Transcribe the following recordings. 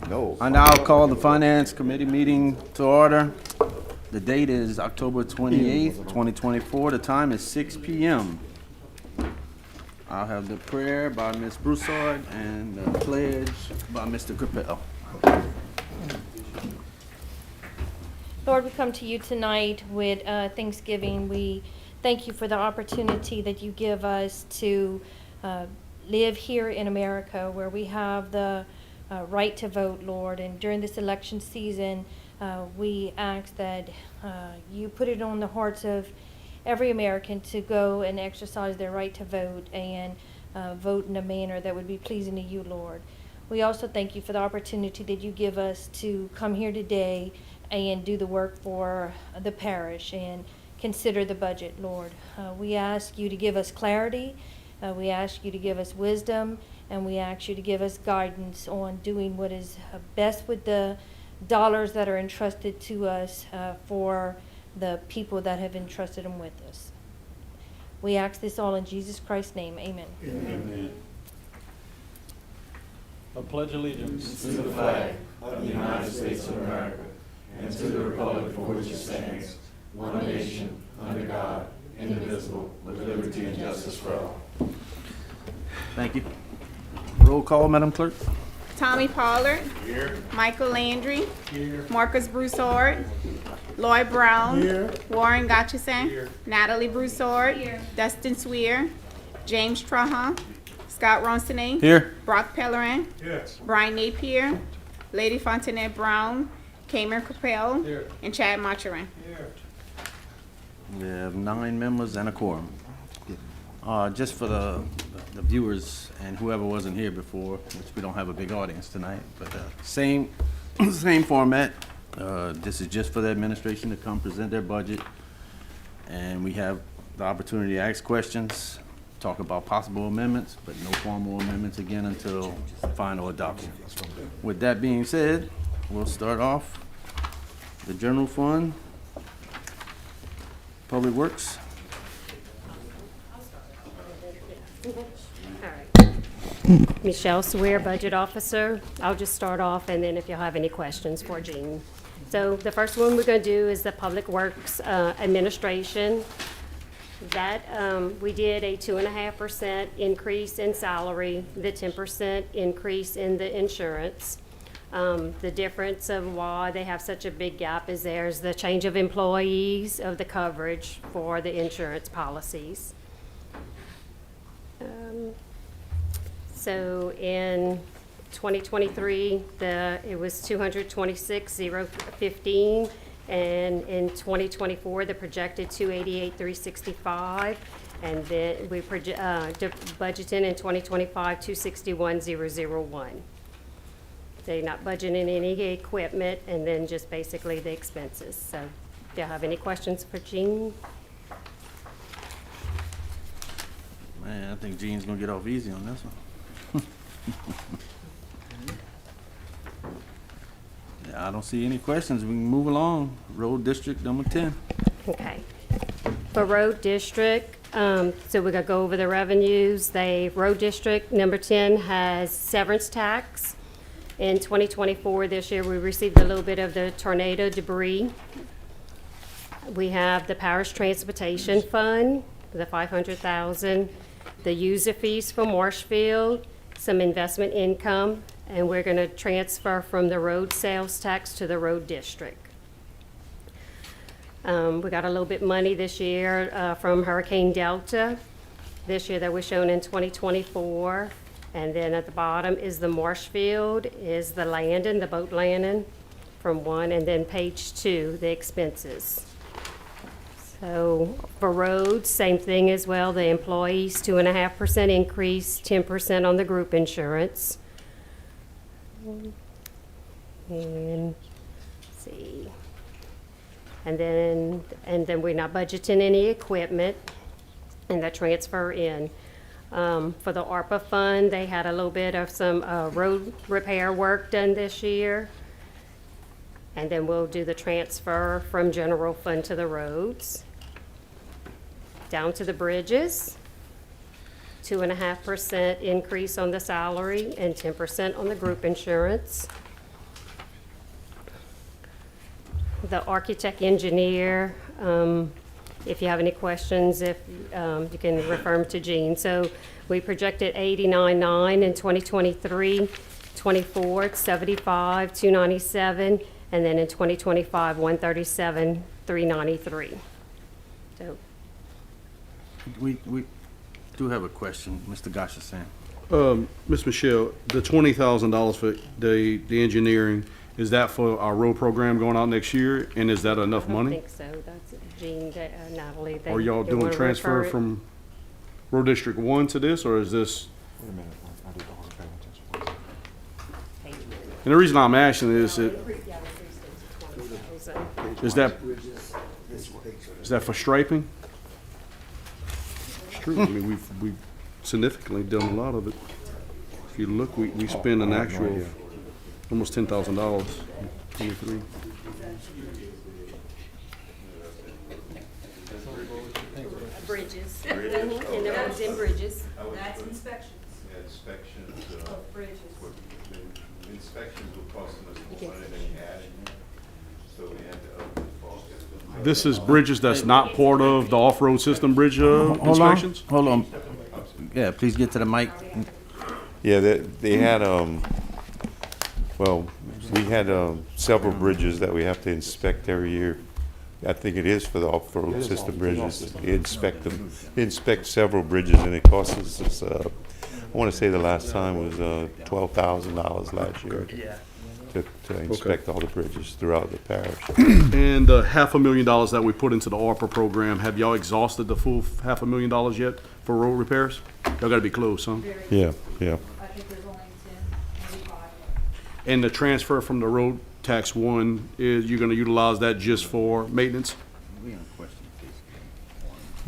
No. I now call the Finance Committee meeting to order. The date is October 28th, 2024. The time is 6 p.m. I'll have the prayer by Ms. Broussard and the pledge by Mr. Capel. Lord, we come to you tonight with thanksgiving. We thank you for the opportunity that you give us to live here in America, where we have the right to vote, Lord. And during this election season, we ask that you put it on the hearts of every American to go and exercise their right to vote and vote in a manner that would be pleasing to you, Lord. We also thank you for the opportunity that you give us to come here today and do the work for the parish and consider the budget, Lord. We ask you to give us clarity. We ask you to give us wisdom, and we ask you to give us guidance on doing what is best with the dollars that are entrusted to us for the people that have entrusted them with us. We ask this all in Jesus Christ's name. Amen. Amen. I pledge allegiance To the flag of the United States of America and to the republic for which it stands, one nation, under God, indivisible, with liberty and justice for all. Thank you. Roll call, Madam Clerk. Tommy Pollard. Here. Michael Landry. Here. Marcus Broussard. Lloyd Brown. Here. Warren Gotchison. Here. Natalie Broussard. Dustin Swear. James Trahan. Scott Ronsonet. Here. Brock Pellerin. Yes. Brian Napier. Lady Fontaine Brown. Cameron Capel. Here. And Chad Macherin. Here. We have 9 members and a quorum. Just for the viewers and whoever wasn't here before, which we don't have a big audience tonight, but same format. This is just for the administration to come present their budget, and we have the opportunity to ask questions, talk about possible amendments, but no formal amendments again until final adoption. With that being said, we'll start off the general fund, Public Works. All right. Michelle Swear, Budget Officer. I'll just start off, and then if you'll have any questions for Jean. So the first one we're going to do is the Public Works Administration. That we did a 2.5% increase in salary, the 10% increase in the insurance. The difference of why they have such a big gap is there's the change of employees of the coverage for the insurance policies. So in 2023, it was 226,015, and in 2024, the projected 288,365, and then we budgeting in 2025 261,001. They're not budgeting any equipment, and then just basically the expenses. So, do you have any questions for Jean? Man, I think Gene's gonna get off easy on this one. Yeah, I don't see any questions. We can move along. Road District number 10. Okay. For Road District, so we're gonna go over the revenues. Road District number 10 has severance tax. In 2024, this year, we received a little bit of the tornado debris. We have the Parish Transportation Fund, the $500,000, the user fees for Marshfield, some investment income, and we're going to transfer from the road sales tax to the road district. We got a little bit money this year from Hurricane Delta. This year that was shown in 2024. And then at the bottom is the Marshfield, is the landing, the boat landing from 1, and then page 2, the expenses. So for roads, same thing as well. The employees, 2.5% increase, 10% on the group insurance. And let's see. And then we're not budgeting any equipment, and the transfer in. For the ARPA fund, they had a little bit of some road repair work done this year. And then we'll do the transfer from general fund to the roads. Down to the bridges. 2.5% increase on the salary and 10% on the group insurance. The architect engineer, if you have any questions, you can refer them to Jean. So we projected 89.9 in 2023, 24, 75, 297, and then in 2025, 137, 393. So We do have a question, Mr. Gashasan. Ms. Michelle, the $20,000 for the engineering, is that for our road program going out next year? And is that enough I money? think so. That's Jean, Natalie. Are y'all they doing wanna transfer refer it? from Road District 1 to this, or is this? And the reason I'm asking is that, is that for striping? It's true. I mean, we've significantly done a lot of it. If you look, we spend an actual of almost $10,000. 23. Bridges. And the roads and bridges. That's inspections. Yeah, inspections, Bridges. inspections will cost us more money than we had in here, so we had to up the cost. This is bridges that's not part of the off-road system bridge inspections? Hold on. Yeah, please get to the mic. Yeah, they had, well, we had several bridges that we have to inspect every year. I think it is for the off-road system bridges. They inspect them. They inspect several bridges, and it costs us, I want to say the last time was $12,000 last year to inspect all the bridges throughout the parish. And the $500,000 that we put into the ARPA program, have y'all exhausted the full $500,000 yet for road repairs? Y'all gotta be close, huh? Yeah, yeah. I think there's only 10, maybe 5. And the transfer from the road tax one, is you're gonna utilize that just for maintenance?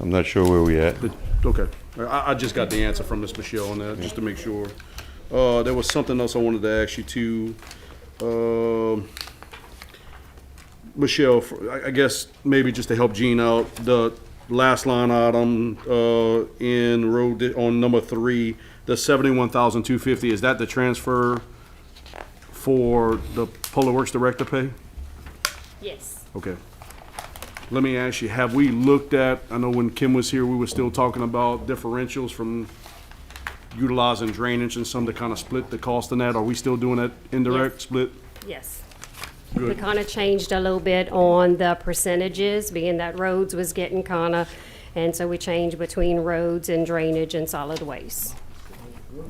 I'm not sure where we at. Okay, I just got the answer from Ms. Michelle on that, just to make sure. There was something else I wanted to ask you too. Michelle, I guess maybe just to help Gene out, the last line item, in road, on number 3, the $71,250, is that the transfer for the Public Works Director pay? Yes. Okay. Let me ask you, have we looked at, I know when Kim was here, we were still talking about differentials from utilizing drainage and some to kind of split the cost in that. Are we still doing that indirect Yes. split? Yes. Good. We kind of changed a little bit on the percentages, being that roads was getting kind of, and so we changed between roads and drainage and solid waste.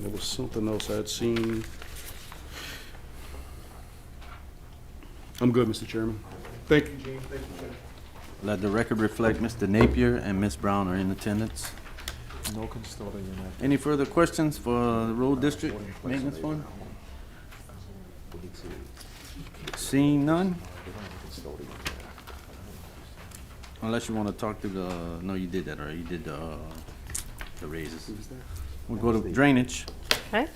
There was something else I had seen. I'm good, Mr. Chairman. Thank you, Gene. Thank you. Let the record reflect Mr. Napier and Ms. Brown are in attendance. Any further questions for the Road District Maintenance Fund? Seeing none? Unless you want to talk to the, no, you did that already. You did the raises. We'll go to drainage. Okay.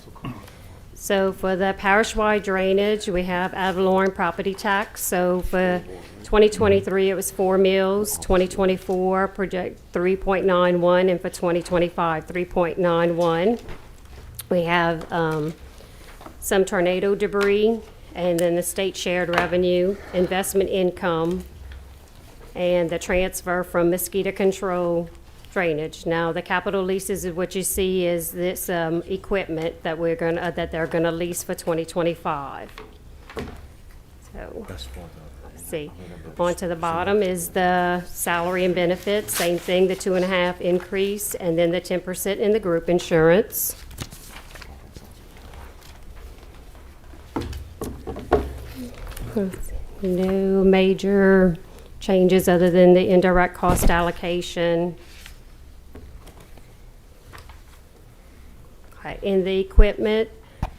So for the parish-wide drainage, we have ad valorem property tax. So for 2023, it was 4 mills. 2024, project 3.91, and for 2025, 3.91. We have some tornado debris, and then the state shared revenue, investment income, and the transfer from mosquito control drainage. Now, the capital leases is what you see is this equipment that they're gonna lease for 2025. So, let's see. On to the bottom is the salary and benefits, same thing, the 2.5 increase, and then the 10% in the group insurance. No major changes other than the indirect cost allocation. Okay, in the equipment,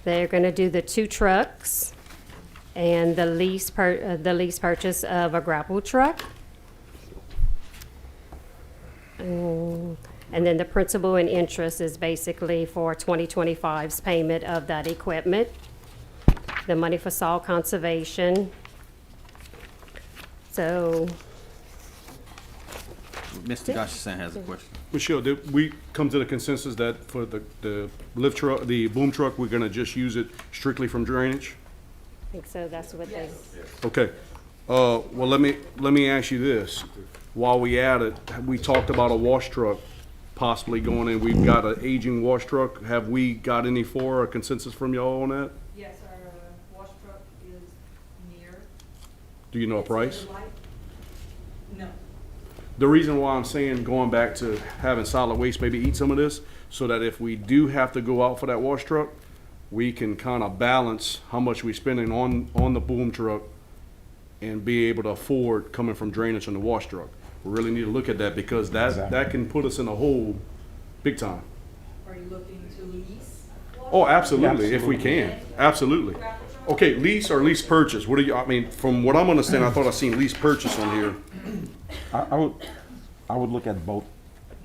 they're going to do the 2 trucks and the lease purchase of a grapple truck. And then the principal and interest is basically for 2025's payment of that equipment. The money for soil conservation. So Mr. Goshenson has a question. Michelle, did we come to the consensus that for the lift truck, the boom truck, we're gonna just use it strictly from drainage? I think so, that's what they, Okay, well, let me ask you this. While we at it, we talked about a wash truck possibly going in. We've got an aging wash truck. Have we got any for a consensus from y'all on that? Yes, our wash truck is near. Do you know a price? No. The reason why I'm saying going back to having solid waste maybe eat some of this, so that if we do have to go out for that wash truck, we can kind of balance how much we're spending on the boom truck and be able to afford coming from drainage on the wash truck. We really need to look at that because that can put us in a hole big time. Are you looking to lease? Oh, absolutely, if we can, absolutely. Okay, lease or lease purchase, what do you, I mean, from what I'm understanding, I thought I seen lease purchase on here. I would look at both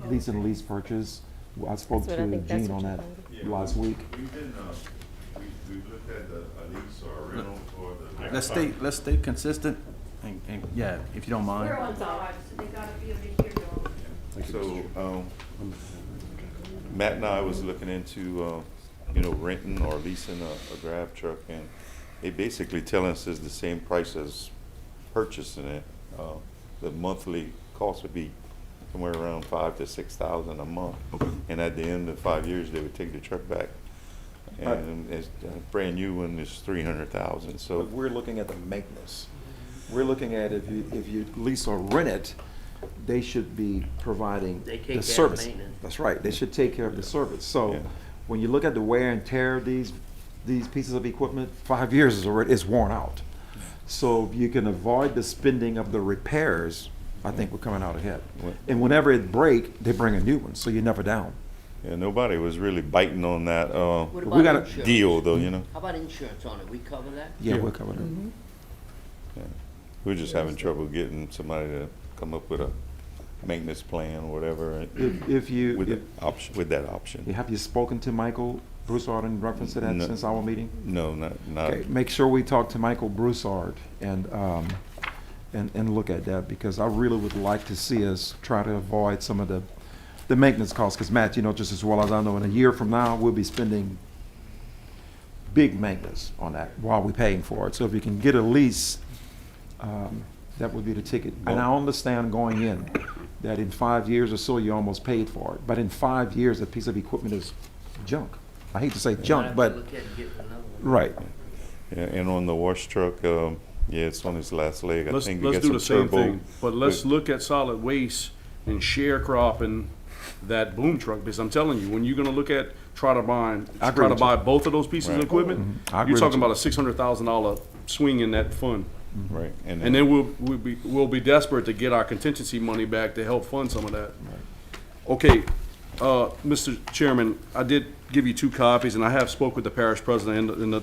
lease and lease purchase. I spoke That's what I to think that's Gene what on you that wanted. last week. We've been, we've looked at a lease or a rental for the. Let's stay consistent, and yeah, if you don't mind. We're on time, so they gotta be able to hear y'all. So, Matt and I was looking into, renting or leasing a grab truck, and they basically telling us it's the same price as purchasing it. The monthly cost would be somewhere around $5,000 to $6,000 a month. And at the end of 5 years, they would take the truck back. And it's a brand new one is $300,000, so. But we're looking at the maintenance. We're looking at if you lease or rent it, they should be providing They take the care of service. maintenance. That's right, they should take care of the service. So Yeah. when you look at the wear and tear of these pieces of equipment, 5 years is worn out. So if you can avoid the spending of the repairs, I think we're coming out ahead. And whenever it break, they bring a new one, so you're never down. Yeah, nobody was really biting on that, What we about gotta- insurance? deal though, you know? How about insurance on it? We cover that? Yeah, Yeah. we're covered. Yeah. We're just having trouble getting somebody to come up with a maintenance plan or whatever If you, with that option. have you spoken to Michael Broussard in reference to that No. since our meeting? No, not. Okay, make sure we talk to Michael Broussard and look at that, because I really would like to see us try to avoid some of the maintenance costs, because Matt, just as well as I know, in a year from now, we'll be spending big maintenance on that while we're paying for it. So if you can get a lease, that would be the ticket. And I understand going in, that in 5 years or so, you almost paid for it, but in 5 years, that piece of equipment is junk. I hate to say junk, but, Look at getting another one. right. Yeah, and on the wash truck, yeah, it's on its last leg. I Let's think we do got the some same turbo. thing, but let's look at solid waste and sharecropping that boom truck, because I'm telling you, when you're gonna look at, try to agree with buy both of those pieces of Right. equipment, I agree you're with talking you. about a $600,000 swing in that fund. Right, And then we'll be desperate to get our contingency money back to help fund some of that. Okay, Mr. Chairman, I did give you 2 copies, and I have spoke with the parish president and the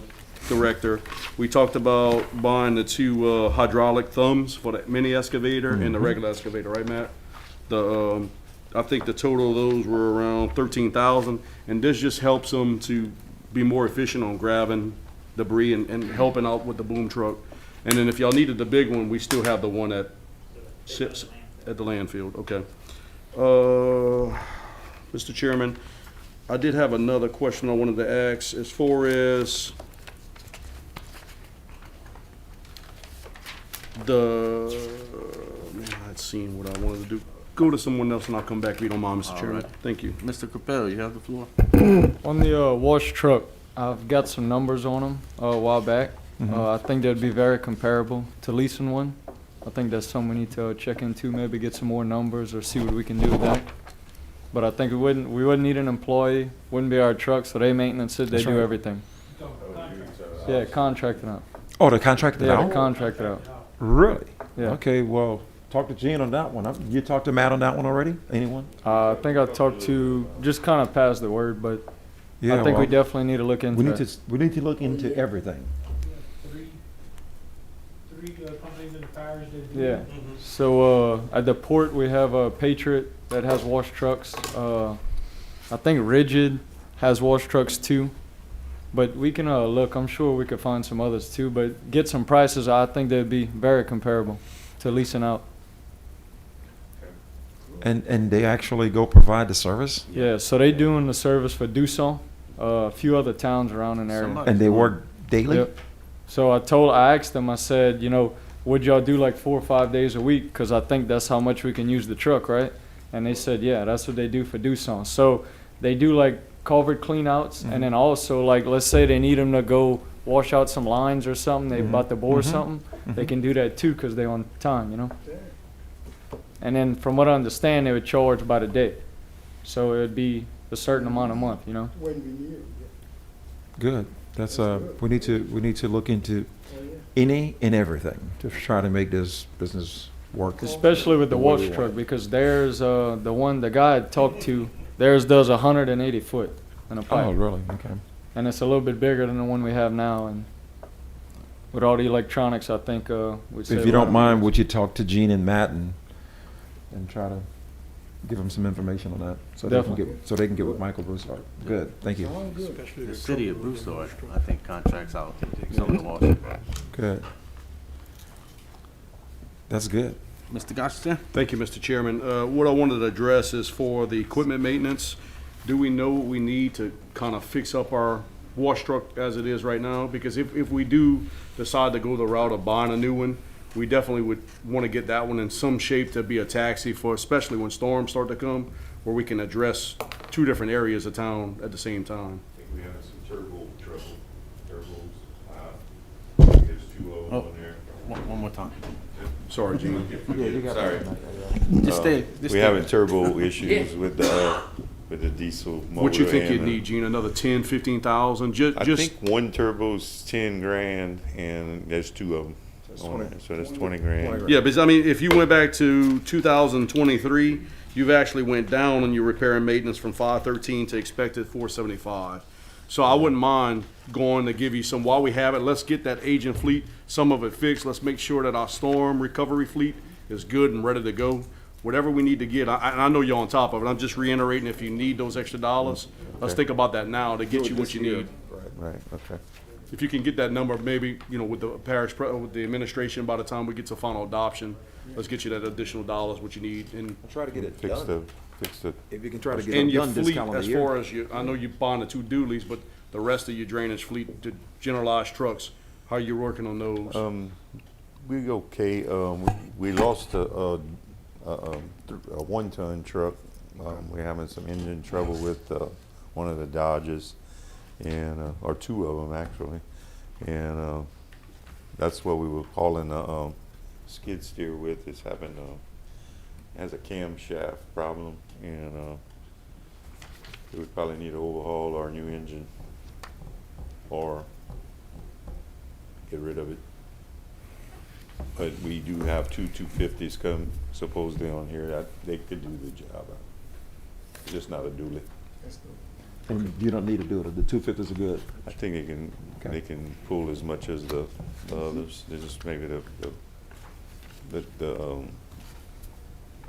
director. We talked about buying the 2 hydraulic thumbs for the mini excavator and the regular excavator, right, Matt? I think the total of those were around 13,000, and this just helps them to be more efficient on grabbing debris and helping out with the boom truck. And then if y'all needed the big one, we still have the one that sits at the landfill, okay. Mr. Chairman, I did have another question I wanted to ask as far as man, I'd seen what I wanted to do. Go to someone else and I'll come back if you don't mind, Mr. Chairman. right. Thank you. Mr. Capel, you have the floor. On the wash truck, I've got some numbers on them a while back. I think they'd be very comparable to leasing one. I think that's something we need to check into, maybe get some more numbers or see what we can do with that. But I think we wouldn't need an employee, wouldn't be our truck, so they maintenance it, they That's do right. everything. Yeah, contracted out. Oh, they contracted it Yeah, out? they contracted out. Really? Yeah. Okay, well, talk to Gene on that one. You talked to Matt on that one already? Anyone? I think I talked to, just kind of passed the word, but I think we definitely need to look into that. We need to look into everything. Three companies in the parish that do Yeah. it. So at the port, we have a Patriot that has wash trucks. I think Rigid has wash trucks too. But we can look. I'm sure we could find some others too. But get some prices. I think they'd be very comparable to leasing out. And they actually go provide the service? Yeah, so they doing the service for Dusson, a few other towns around in the area. Somebody- And they work daily? Yep. So I asked them, I said, you know, would y'all do like 4 or 5 days a week? Because I think that's how much we can use the truck, right? And they said, yeah, that's what they do for Dusson. So they do like culvert cleanouts, and then also like, let's say they need them to go wash out some lines or something, they about to bore something, they can do that too because they're on time, you know? And then from what I understand, they would charge by the day. So it would be a certain amount a month, you know? Good. That's, we need to look into any and everything to try to make this business work. Especially with the the way wash we want truck, it. because there's, the guy I talked to, theirs does 180 foot in a Oh, pipe. really? Okay. And it's a little bit bigger than the one we have now, and with all the electronics, I think, we'd save If a you lot don't of mind, money. would you talk to Gene and Matt and try to give them some information on that? So they can Definitely. get, so they can get with Michael Broussard. Good, thank you. The city of Broussard, I think, contracts out some of the washing. Good. That's good. Mr. Gotcha? Thank you, Mr. Chairman. What I wanted to address is for the equipment maintenance. Do we know what we need to kind of fix up our wash truck as it is right now? Because if we do decide to go the route of buying a new one, we definitely would want to get that one in some shape to be a taxi for, especially when storms start to come, where we can address 2 different areas of town at the same time. I think we have some turbos. There's 2 of them Oh. on there. One more time. Sorry, Gene. Sorry. Just stay. Just We stay. having turbo issues with the diesel motor. What you think and you'd the- need, Gene? Another 10, 15,000? I Just think one turbo's 10 grand and there's 2 of them on there, so that's 20 grand. yeah, because I mean, if you went back to 2023, you've actually went down on your repair and maintenance from 513 to expected 475. So I wouldn't mind going to give you some, while we have it, let's get that aging fleet, some of it fixed. Let's make sure that our storm recovery fleet is good and ready to go. Whatever we need to get, I know you're on top of it. I'm just reiterating, if you need those extra dollars, let's think about that now to get you what you need. Right, okay. If you can get that number, maybe, you know, with the with the administration, by the time we get to final adoption, let's get you that additional dollars, what you need. And Try to get it Fix the, If you can try to get and it your done this fleet, calendar as year. far as you, I know you're buying the 2 dualies, but the rest of your drainage fleet, the generalized trucks, how you working on those? we okay. We lost a 1-ton truck. We're having some engine trouble with one of the Dodges, and or 2 of them actually, and that's what we were calling the skid steer with. It's having has a camshaft problem, and we would probably need to overhaul our new engine or get rid of it. But we do have 2 250s come supposedly on here that they could do the job. It's just not a dually. And you don't need to do it. The 250s are good. I think they can pull as much as the others. They just maybe the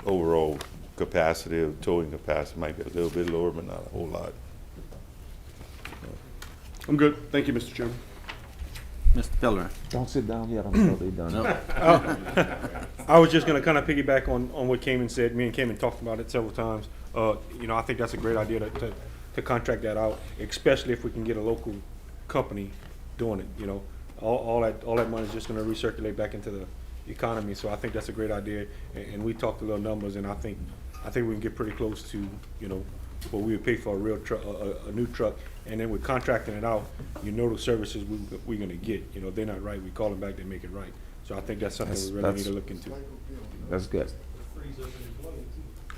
overall capacity of towing capacity might be a little bit lower, but not a whole lot. I'm good. Thank you, Mr. Chairman. Mr. Pellerin. Don't sit down yet until they're done. No. I was just gonna kind of piggyback on what Cayman said. Me and Cayman talked about it several times. You know, I think that's a great idea to contract that out, especially if we can get a local company doing it, you know. All that money is just gonna recirculate back into the economy, so I think that's a great idea. And we talked a little numbers, and I think we can get pretty close to, you know, what we would pay for a real truck, a new truck. And then we're contracting it out, you know, the services we're gonna get. You know, if they're not right, we call them back, they make it right. So I think that's something we really need to look into. That's good.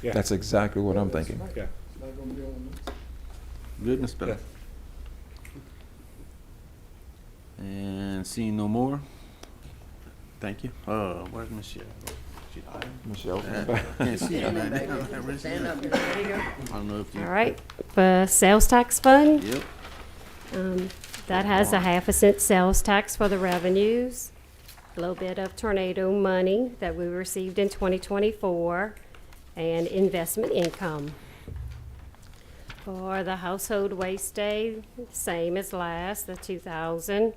Yeah. That's exactly what I'm thinking. Yeah. Good, Mr. Pellerin. And seeing no more, thank you. Where's Michelle? She hiding? Michelle. I can't see her right now. Stand up, there you go. I don't know if you. All right, for sales tax fund, Yep. that has a 1/2 cent sales tax for the revenues, a little bit of tornado money that we received in 2024, and investment income. For the household waste day, same as last, the 2,000.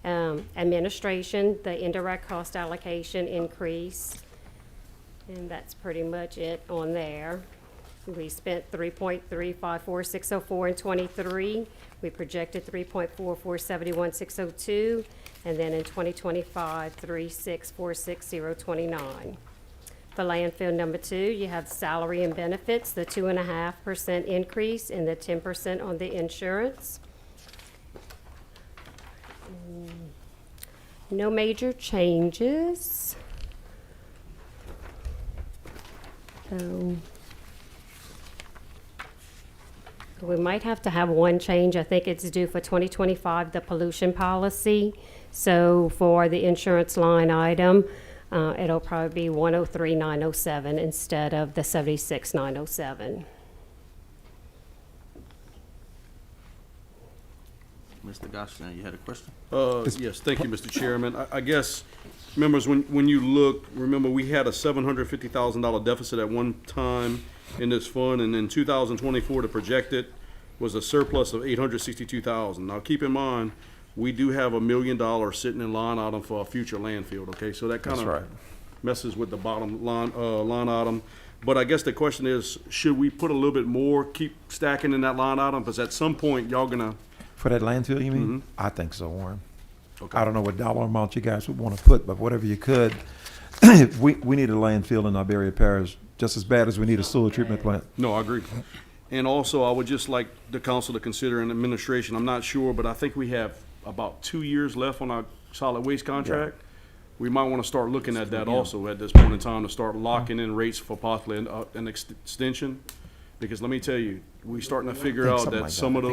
Administration, the indirect cost allocation increase. And that's pretty much it on there. We spent 3.354604 in '23. We projected 3.4471602, and then in 2025, 3.646029. For landfill number 2, you have salary and benefits, the 2.5% increase and the 10% on the insurance. No major changes. We might have to have one change. I think it's due for 2025, the pollution policy. So for the insurance line item, it'll probably be 103,907 instead of the 76,907. Mr. Goshner, you had a question? Yes, thank you, Mr. Chairman. I guess, members, when you look, remember, we had a $750,000 deficit at one time in this fund, and in 2024, the projected was a surplus of $862,000. Now, keep in mind, we do have $1 million sitting in line item for a future landfill, okay? So that kind That's of right. messes with the bottom line item. But I guess the question is, should we put a little bit more, keep stacking in that line item? Because at some point, y'all gonna, For that landfill, you mean? I think so, Warren. okay. I don't know what dollar amount you guys would want to put, but whatever you could. We need a landfill in Iberia Parish just as bad as we need a sewer treatment plant. No, I agree. And also, I would just like the council to consider an administration, I'm not sure, but I think we have about 2 years left on our solid waste contract. We might want to start looking at that also at this point in time, to start locking in rates for possibly an extension. Because let me tell you, we starting to figure out that some of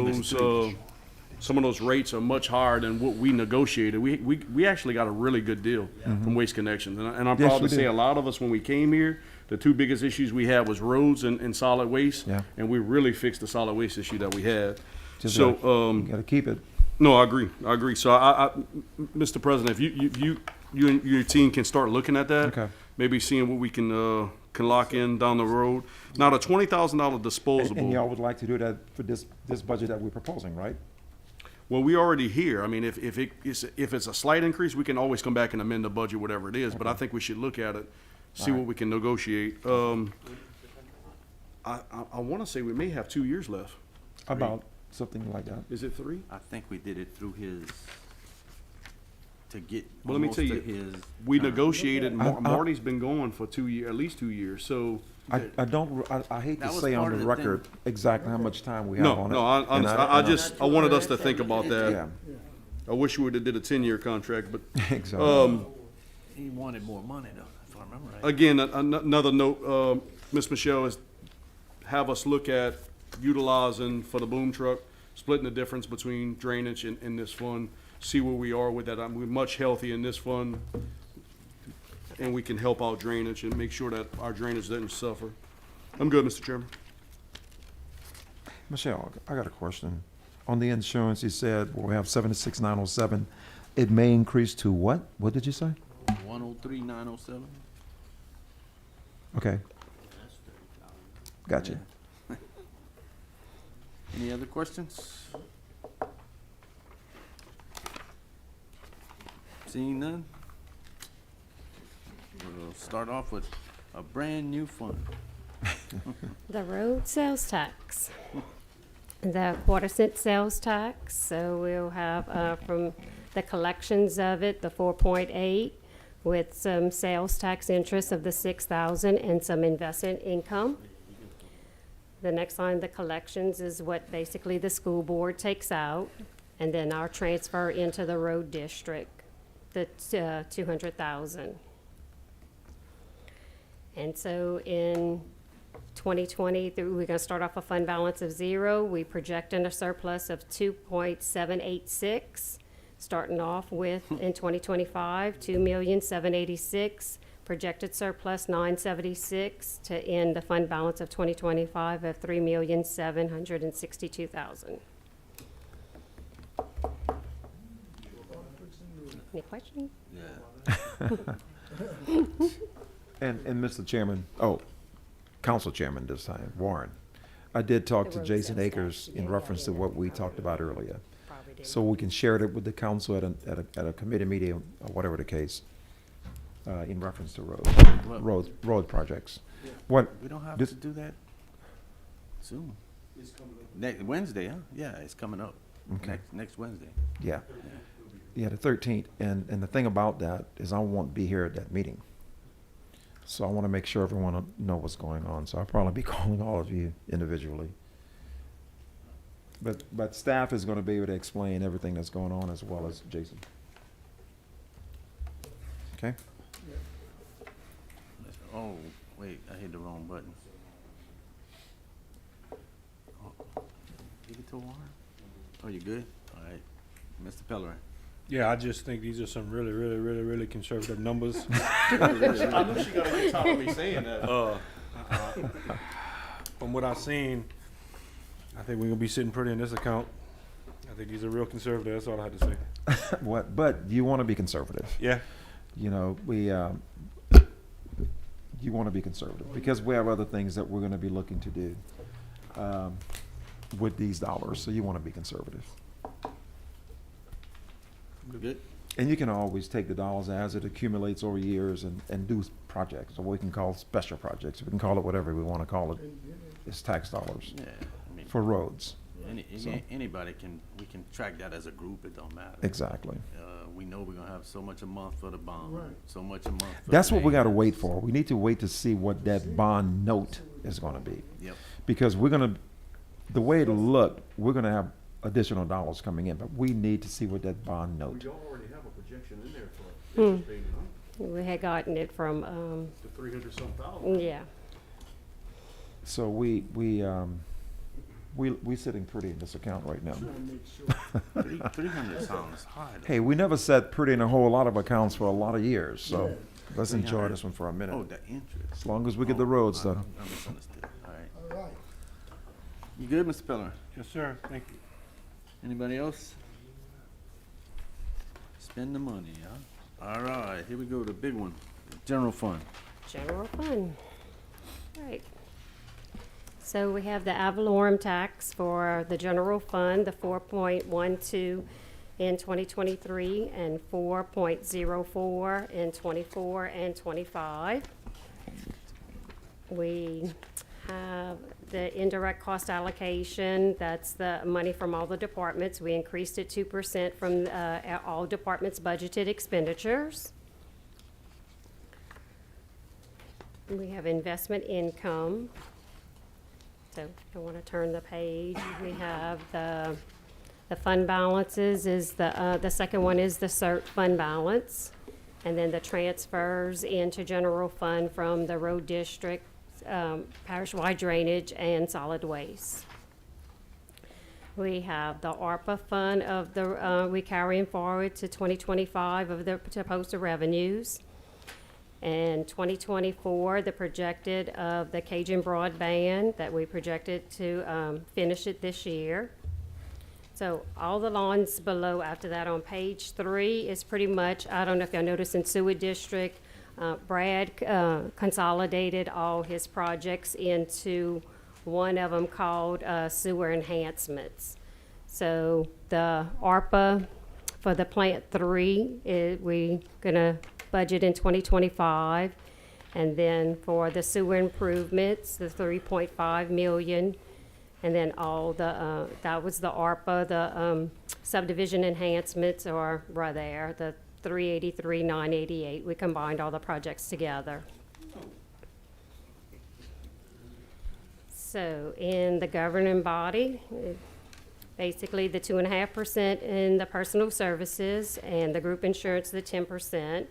those rates are much higher than what we negotiated. We actually got a really good deal from Waste Connections. And I'm Yes, proud we to say did. a lot of us, when we came here, the two biggest issues we had was roads and solid waste. Yeah. And we really fixed the solid waste issue that we had. Just So, you gotta keep it. no, I agree. So Mr. President, if you and your team can start looking at that. Okay. Maybe seeing what we can lock in down the road. Now, the $20,000 disposable. And y'all would like to do that for this budget that we're proposing, right? Well, we already here. I mean, if it's a slight increase, we can always come back and amend the budget, whatever it is. But I think we should look at it, see what we can negotiate. I want to say we may have 2 years left. About something like that. Is it 3? I think we did it through his, to get Well, let me almost tell to you, his. we term. negotiated. I- Marty's been going for 2 years, at least 2 years. So I hate That to was say part on of the the thing. record exactly how much time we have no, on it. no. I And just I wanted us to think about that. Yeah, I wish we would have did a 10-year contract, but exactly. He wanted more money though, if I remember right. again, another note, Ms. Michelle, is have us look at utilizing for the boom truck, splitting the difference between drainage and this fund, see where we are with that. We're much healthier in this fund, and we can help out drainage and make sure that our drainage doesn't suffer. I'm good, Mr. Chairman. Michelle, I got a question. On the insurance, you said we have 76,907. It may increase to what? What did you say? 103,907. Okay. Gotcha. Any other questions? Seeing none? We'll start off with a brand new fund. The road sales tax. The quarter-cent sales tax, so we'll have from the collections of it, the 4.8, with some sales tax interest of the 6,000 and some investment income. The next line, the collections, is what basically the school board takes out, and then our transfer into the road district, the 200,000. And so in 2020, we're gonna start off a fund balance of 0. We project in a surplus of 2.786, starting off with in 2025, 2,786,000, projected surplus 976, to end the fund balance of 2025 of 3,762,000. Any questions? And Mr. Chairman, Council Chairman this time, Warren, I did talk to Jason Akers in reference to what we talked about earlier. So we can share it with the council at a committee meeting or whatever the case. in reference to Well- road projects. What? We don't have this- to do that soon. Next Wednesday, huh? Yeah, it's coming up. Okay. Next Wednesday. Yeah. Yeah, the 13th. And the thing about that is I won't be here at that meeting. So I want to make sure everyone will know what's going on. So I'll probably be calling all of you individually. But staff is going to be able to explain everything that's going on as well as Jason. Okay? Oh, wait, I hit the wrong button. Oh, give it to Warren? Oh, you good? All right. Mr. Pellerin. Yeah, I just think these are some really conservative numbers. I knew she got to get tired of me saying that. From what I've seen, I think we're gonna be sitting pretty in this account. I think these are real conservative. That's all I had to say. What? But you want to be conservative. Yeah. You know, you want to be conservative because we have other things that we're going to be looking to do with these dollars. So you want to be conservative. Good? And you can always take the dollars as it accumulates over years and do projects, or we can call special projects. We can call it whatever we want to call it. It's tax dollars Yeah, I mean, for roads. So- anybody we can track that as a group, it don't matter. Exactly. We know we're gonna have so much a month for the bond, so much a month for That's the what we got to maintenance. wait for. We need to wait to see what that bond note is going to be. Yep. Because the way it'll look, we're going to have additional dollars coming in, but we need to see what that bond note. We already have a projection in there for interest payment, huh? We had gotten it from, The 300-some thousand. yeah. So we sitting pretty in this account right now. 300 sounds high, though. Hey, we never sat pretty in a whole lot of accounts for a lot of years, so let's enjoy 300. this one for a minute. Oh, the interest. As long as we get the roads done. I misunderstood. All right. You good, Mr. Pellerin? Yes, sir. Thank you. Anybody else? Spend the money, huh? All right, here we go, the big one, general fund. General fund. Right. So we have the ad valorem tax for the general fund, the 4.12 in 2023 and 4.04 in 24 and 25. We have the indirect cost allocation, that's the money from all the departments. We increased it 2% from all departments' budgeted expenditures. We have investment income. So if I want to turn the page, we have the fund balances is the second one is the CERT fund balance. And then the transfers into general fund from the road district, parish-wide drainage, and solid waste. We have the ARPA fund of we carrying forward to 2025 of the proposed revenues. And 2024, the projected of the Cajun broadband that we projected to finish it this year. So all the lines below after that on page 3 is pretty much, I don't know if y'all noticed in sewer district, Brad consolidated all his projects into one of them called sewer enhancements. So the ARPA for the plant 3, we gonna budget in 2025. And then for the sewer improvements, the 3.5 million. And then all the, that was the ARPA, the subdivision enhancements are right there, the 383,988. We combined all the projects together. So in the governing body, basically the 2.5% in the personal services and the group insurance, the 10%.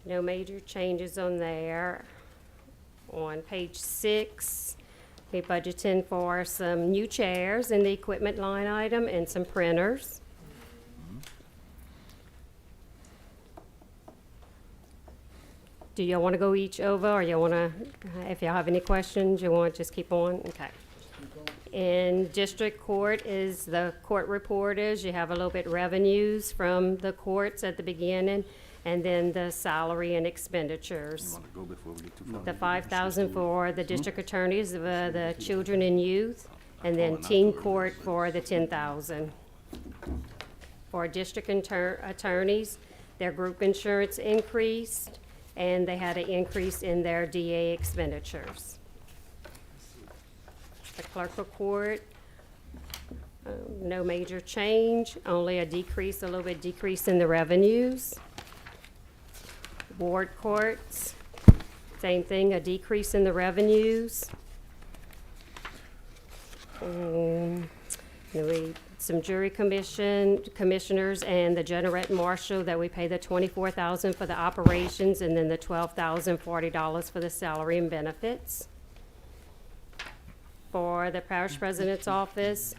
No major changes on there. On page 6, we budgeting for some new chairs in the equipment line item and some printers. Do y'all want to go each over, or y'all want to, if y'all have any questions, you want to just keep on? Okay. In district court is the court reporters. You have a little bit revenues from the courts at the beginning, and then the salary and You expenditures. wanna go before we get too far? The 5,000 for the district attorneys, the children and youth, and then Falling out teen the way. court for the 10,000. For district attorneys, Their group insurance increased, and they had an increase in their DA expenditures. The clerk of court, no major change, only a decrease, a little bit decrease in the revenues. Ward courts, same thing, a decrease in the revenues. Some jury commissioners and the Generette Marshal that we pay the $24,000 for the operations and then the $12,040 for the salary and benefits. For the parish president's office,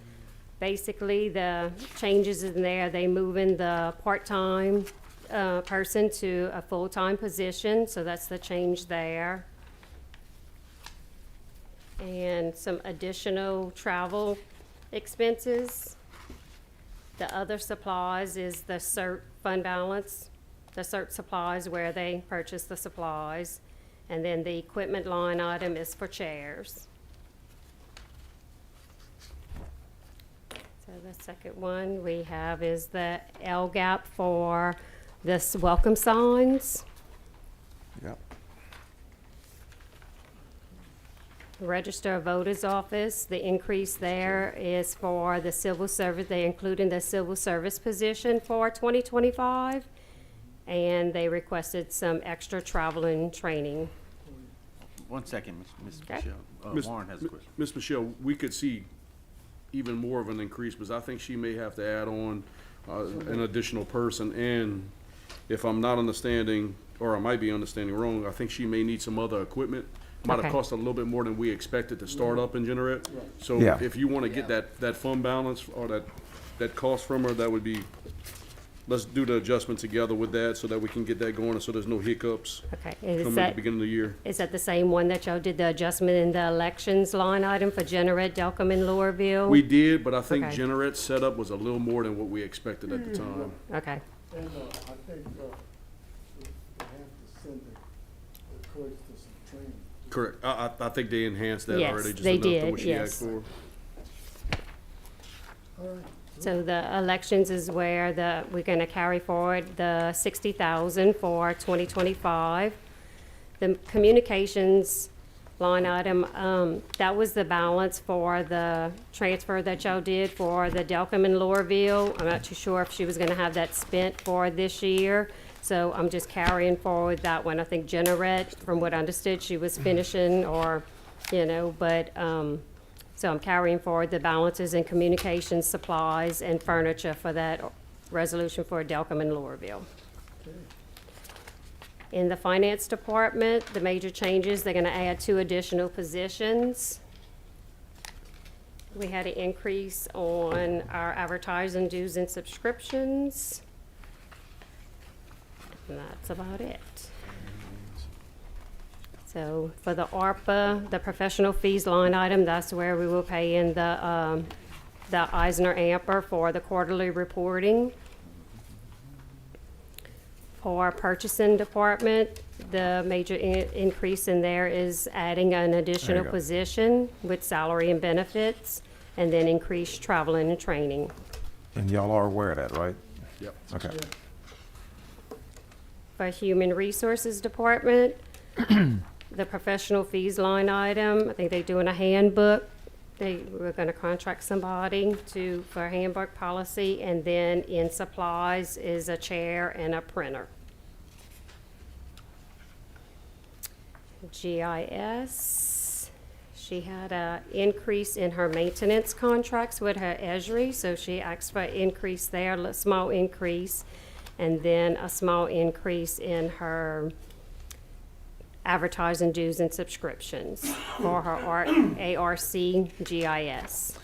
basically the changes in there, they move in the part-time person to a full-time position, so that's the change there. And some additional travel expenses. The other supplies is the CERT fund balance, the CERT supplies where they purchase the supplies. And then the equipment line item is for chairs. So the second one we have is the LGAP for this welcome signs. Yep. Register of Voters Office, the increase there is for the civil service. They included the civil service position for 2025, and they requested some extra travel and training. 1 second, Ms. Okay. Michelle. Miss- Warren has a question. Ms. Michelle, we could see even more of an increase, because I think she may have to add on an additional person. And if I'm not understanding, or I might be understanding wrong, I think she may need some other equipment. Might have Okay. cost a little bit more than we expected to start up in Generette. So Yeah. if you want to get that fund balance or that cost from her, that would be, let's do the adjustment together with that so that we can get that going, so there's no hiccups Okay, coming at the beginning of the year. is that the same one that y'all did the adjustment in the elections line item for Generette, Delcom, and Lowerville? We did, but I think Okay. Generette's setup was a little more than what we expected at the time. Okay, And I think we have to send the clerks to some training. Correct. I think they enhanced that Yes, already, just they enough to did, what she yes. asked for. All right. so the elections is where we're gonna carry forward the 60,000 for 2025. The communications line item, that was the balance for the transfer that y'all did for the Delcom and Lowerville. I'm not too sure if she was gonna have that spent for this year, so I'm just carrying forward that one. I think Generette, from what I understood, she was finishing or, but, so I'm carrying forward the balances in communications, supplies, and furniture for that resolution for Delcom and Lowerville. In the finance department, the major changes, they're gonna add 2 additional positions. We had an increase on our advertising dues and subscriptions. And that's about it. So for the ARPA, the professional fees line item, that's where we will pay in the Eisner Amper for the quarterly reporting. For our purchasing department, the major increase in there is adding an additional go. position with salary and benefits, and then increased traveling and training. And y'all are aware of that, right? Yep. Okay. For human resources department, the professional fees line item, I think they're doing a handbook. We're gonna contract somebody for handbook policy, and then in supplies is a chair and a printer. GIS, she had a increase in her maintenance contracts with her Esri, so she asked for an increase there, a small increase, and then a small increase in her advertising dues and subscriptions for her ARC GIS.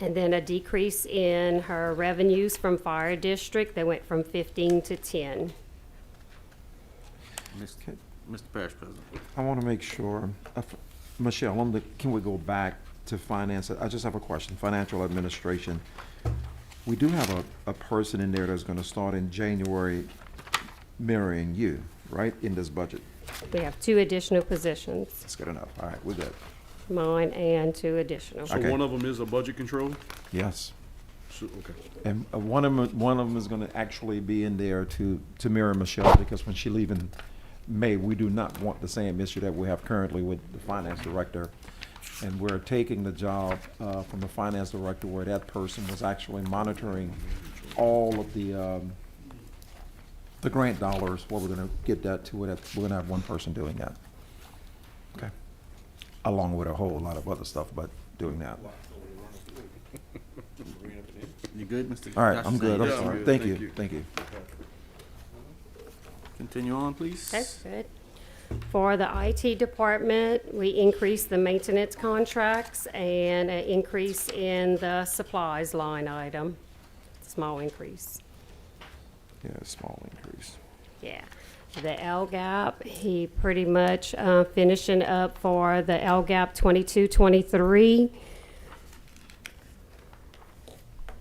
And then a decrease in her revenues from fire district. They went from 15 to 10. Mr. Parish President. I want to make sure, Michelle, can we go back to finance? I just have a question, financial administration. We do have a person in there that's going to start in January mirroring you, right, in this budget? We have 2 additional positions, That's good enough. All right, we're good. mine and 2 additional. So Okay. one of them is a budget control? Yes. So, okay. And one of them is going to actually be in there to mirror Michelle, because when she leave in May, we do not want the same issue that we have currently with the finance director. And we're taking the job from the finance director where that person was actually monitoring all of the grant dollars, where we're going to get that to it. We're going to have one person doing that. Okay. Along with a whole lot of other stuff, but doing that. You good, Mr. All right, Josh? I'm good. I'm Yeah, I'm sorry. good. Thank Thank you. you. Thank you. Continue on, please. That's good. For the IT department, we increased the maintenance contracts and an increase in the supplies line item. Small increase. Yeah, small increase. Yeah. The LGAP, he pretty much finishing up for the LGAP 22-23.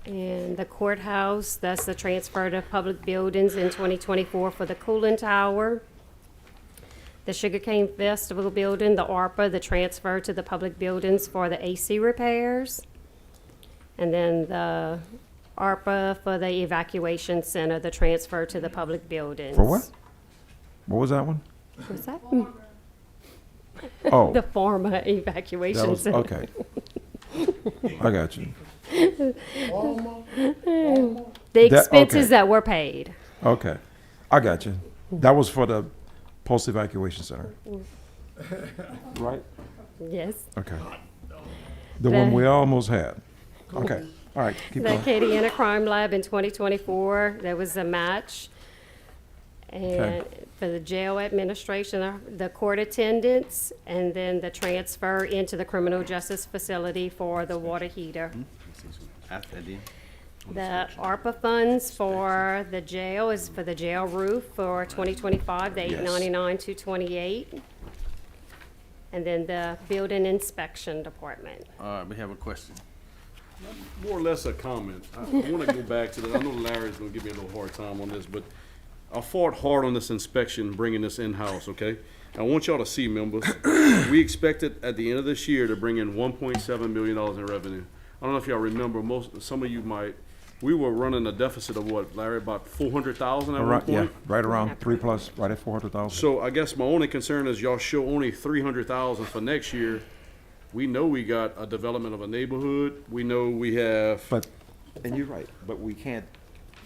And the courthouse, that's the transfer to public buildings in 2024 for the cooling tower. The Sugarcane Festival building, the ARPA, the transfer to the public buildings for the AC repairs. And then the ARPA for the evacuation center, the transfer to the public buildings. For what? What was that one? What's that? Oh, The former that evacuation was, center. okay. I got you. The That- expenses okay. that were paid. Okay. I got you. That was for the post-evacuation center. Right? Yes. Okay. The one we almost had. Okay. All right, keep The going. Acadiana Crime Lab in 2024, there was a match. And for the jail administration, the court attendants, and then the transfer into the criminal justice facility for the water heater. After that, then. The ARPA funds for the jail is for the jail roof for 2025, the 899-228. And then the building inspection department. All right, we have a question. More or less a comment. I want to go back to that. I know Larry's going to give me a little hard time on this, but I fought hard on this inspection, bringing this in-house, okay? I want y'all to see, members, we expected at the end of this year to bring in $1.7 million in revenue. I don't know if y'all remember, some of you might, we were running a deficit of what, Larry, about 400,000 at one Right, yeah, point? right around 3 plus, right at 400,000. So I guess my only concern is y'all show only 300,000 for next year. We know we got a development of a neighborhood. We know we have, But, and you're right, but we can't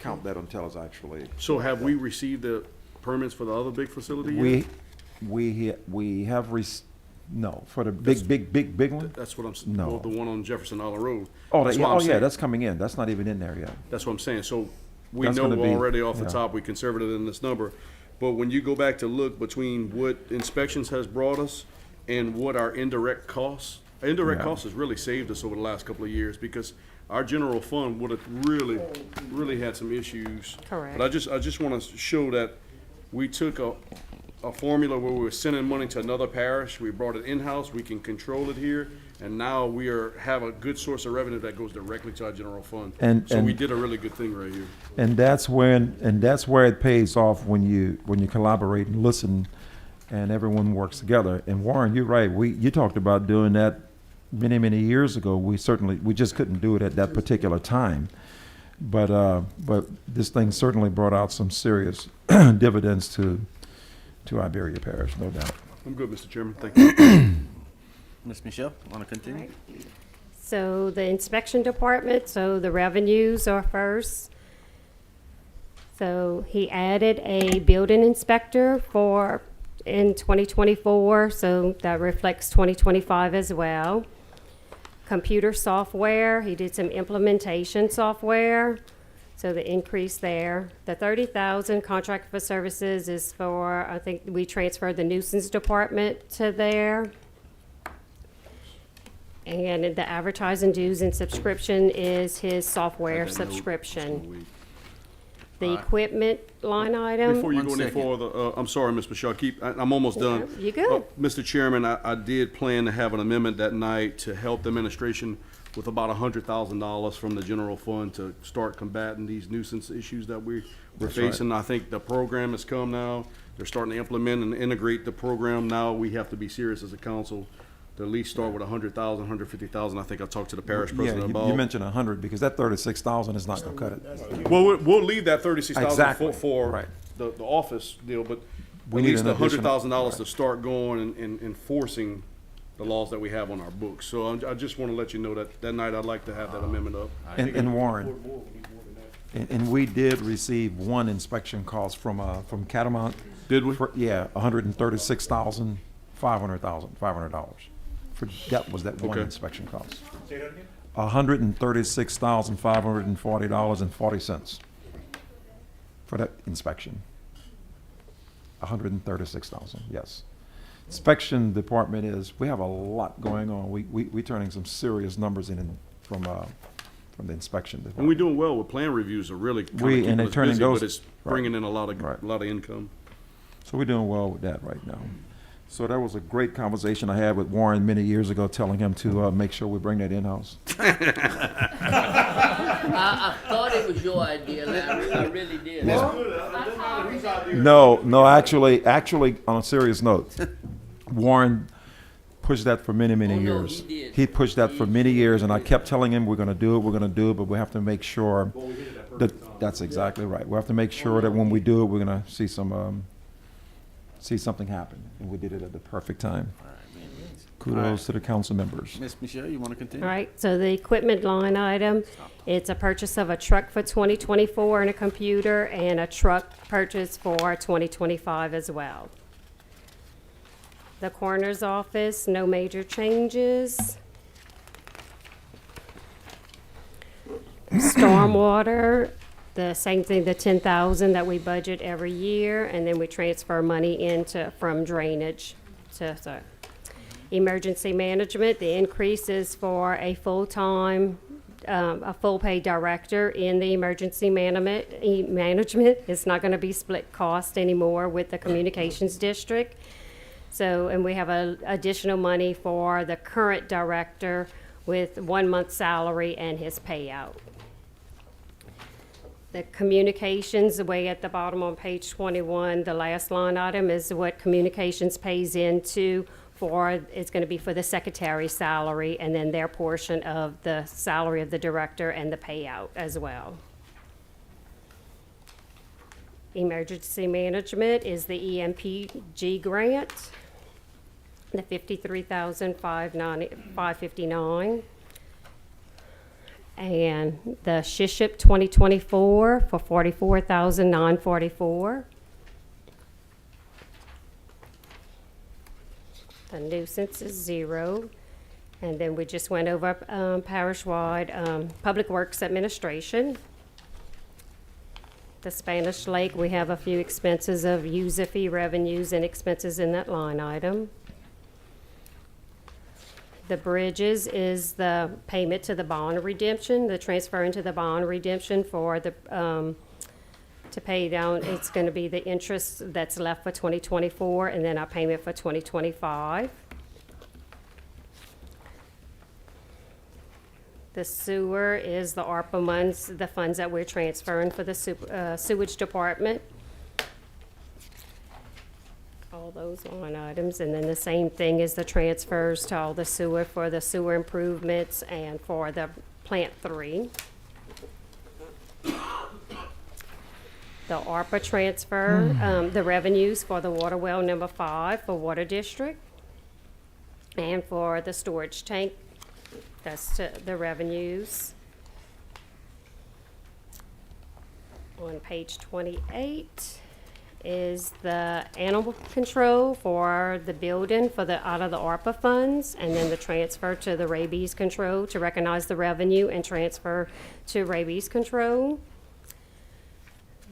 count that until it's actually. so have we received the permits for the other big facility yet? We have no, for the big one? That's what I'm, No. well, the one on Jefferson Island Road. Oh, That's yeah, what I'm saying. that's coming in. That's not even in there yet. That's what I'm saying. So we That's know gonna be- already off the yeah. top, we conservative in this number. But when you go back to look between what inspections has brought us and what our indirect costs has really saved us over the last couple of years, because our general fund would have really had some issues. Correct. But I just want to show that we took a formula where we were sending money to another parish, we brought it in-house, we can control it here, and now we have a good source of revenue that goes directly to our general fund. So we And- did a really good thing right here. And that's where it pays off when you collaborate and listen, and everyone works together. And Warren, you're right. You talked about doing that many years ago. We just couldn't do it at that particular time. But this thing certainly brought out some serious dividends to Iberia Parish, no doubt. I'm good, Mr. Chairman. Thank you. Ms. Michelle, want to continue? So the inspection department, so the revenues are first. So he added a building inspector in 2024, so that reflects 2025 as well. Computer software, he did some implementation software, so the increase there. The 30,000 contract for services is for, I think we transferred the nuisance department to there. And the advertising dues and subscription is his software subscription. The equipment line item. Before you One go any second. further, I'm sorry, Ms. Michelle, I'm almost done. You good. Mr. Chairman, I did plan to have an amendment that night to help the administration with about $100,000 from the general fund to start combating these nuisance issues that we're facing. I think the program has come now. They're starting to implement and integrate the program. Now we have to be serious as a council to at least start with 100,000, 150,000. I think I talked to the parish Yeah, president you about. mentioned 100 because that 36,000 is not gonna cut it. Well, we'll leave that 36,000 Exactly, for right. the office deal, but We at need least an the additional- $100,000 to start going and enforcing the laws that we have on our books. So I just want to let you know that night I'd like to have that amendment up. And Warren, and we did receive one inspection cost from Catamount. Did we? Yeah, $136,500. That was that one Okay. inspection cost. Say that again? $136,540.40 for that inspection. 136,000, yes. Inspection department is, we have a lot going on. We turning some serious numbers in from the inspection And we're department. doing well with plan reviews are really kind of We- keeping and they're us turning busy, those- but it's right. bringing in a lot Right. of income. So we're doing well with that right now. So that was a great conversation I had with Warren many years ago, telling him to make sure we bring that in-house. I thought it was your idea, Larry, I really did. No, actually, on a serious note, Warren pushed that for many, many Oh, no, years. he did. He pushed that for many years, and I kept telling him, we're gonna do it, but we have to make sure that's exactly right. We have to make sure that when we do it, we're gonna see something happen, and we did it at the perfect time. Kudos to the council members. Ms. Michelle, you want to continue? All right, so the equipment line item, it's a purchase of a truck for 2024 and a computer, and a truck purchase for 2025 as well. The coroner's office, no major changes. Stormwater, the same thing, the 10,000 that we budget every year, and then we transfer money from drainage to, so. Emergency management, the increase is for a full-time, a full-paid director in the emergency management. It's not gonna be split cost anymore with the communications district. So, and we have additional money for the current director with 1 month's salary and his payout. The communications, way at the bottom on page 21, the last line item is what communications pays into it's going to be for the secretary's salary, and then their portion of the salary of the director and the payout as well. Emergency management is the EMPG grant, the $53,559. And the SHISHIP 2024 for $44,944. The nuisance is 0. And then we just went over parish-wide Public Works Administration. The Spanish Lake, we have a few expenses of user fee revenues and expenses in that line item. The bridges is the payment to the bond redemption, the transfer into the bond redemption for the, to pay down, it's gonna be the interest that's left for 2024, and then our payment for 2025. The sewer is the ARPA funds, the funds that we're transferring for the sewage department. All those line items, and then the same thing is the transfers to all the sewer for the sewer improvements and for the plant 3. The ARPA transfer, the revenues for the water well number 5 for water district, and for the storage tank, that's the revenues. On page 28 is the animal control for the building for the, out of the ARPA funds, and then the transfer to the rabies control to recognize the revenue and transfer to rabies control.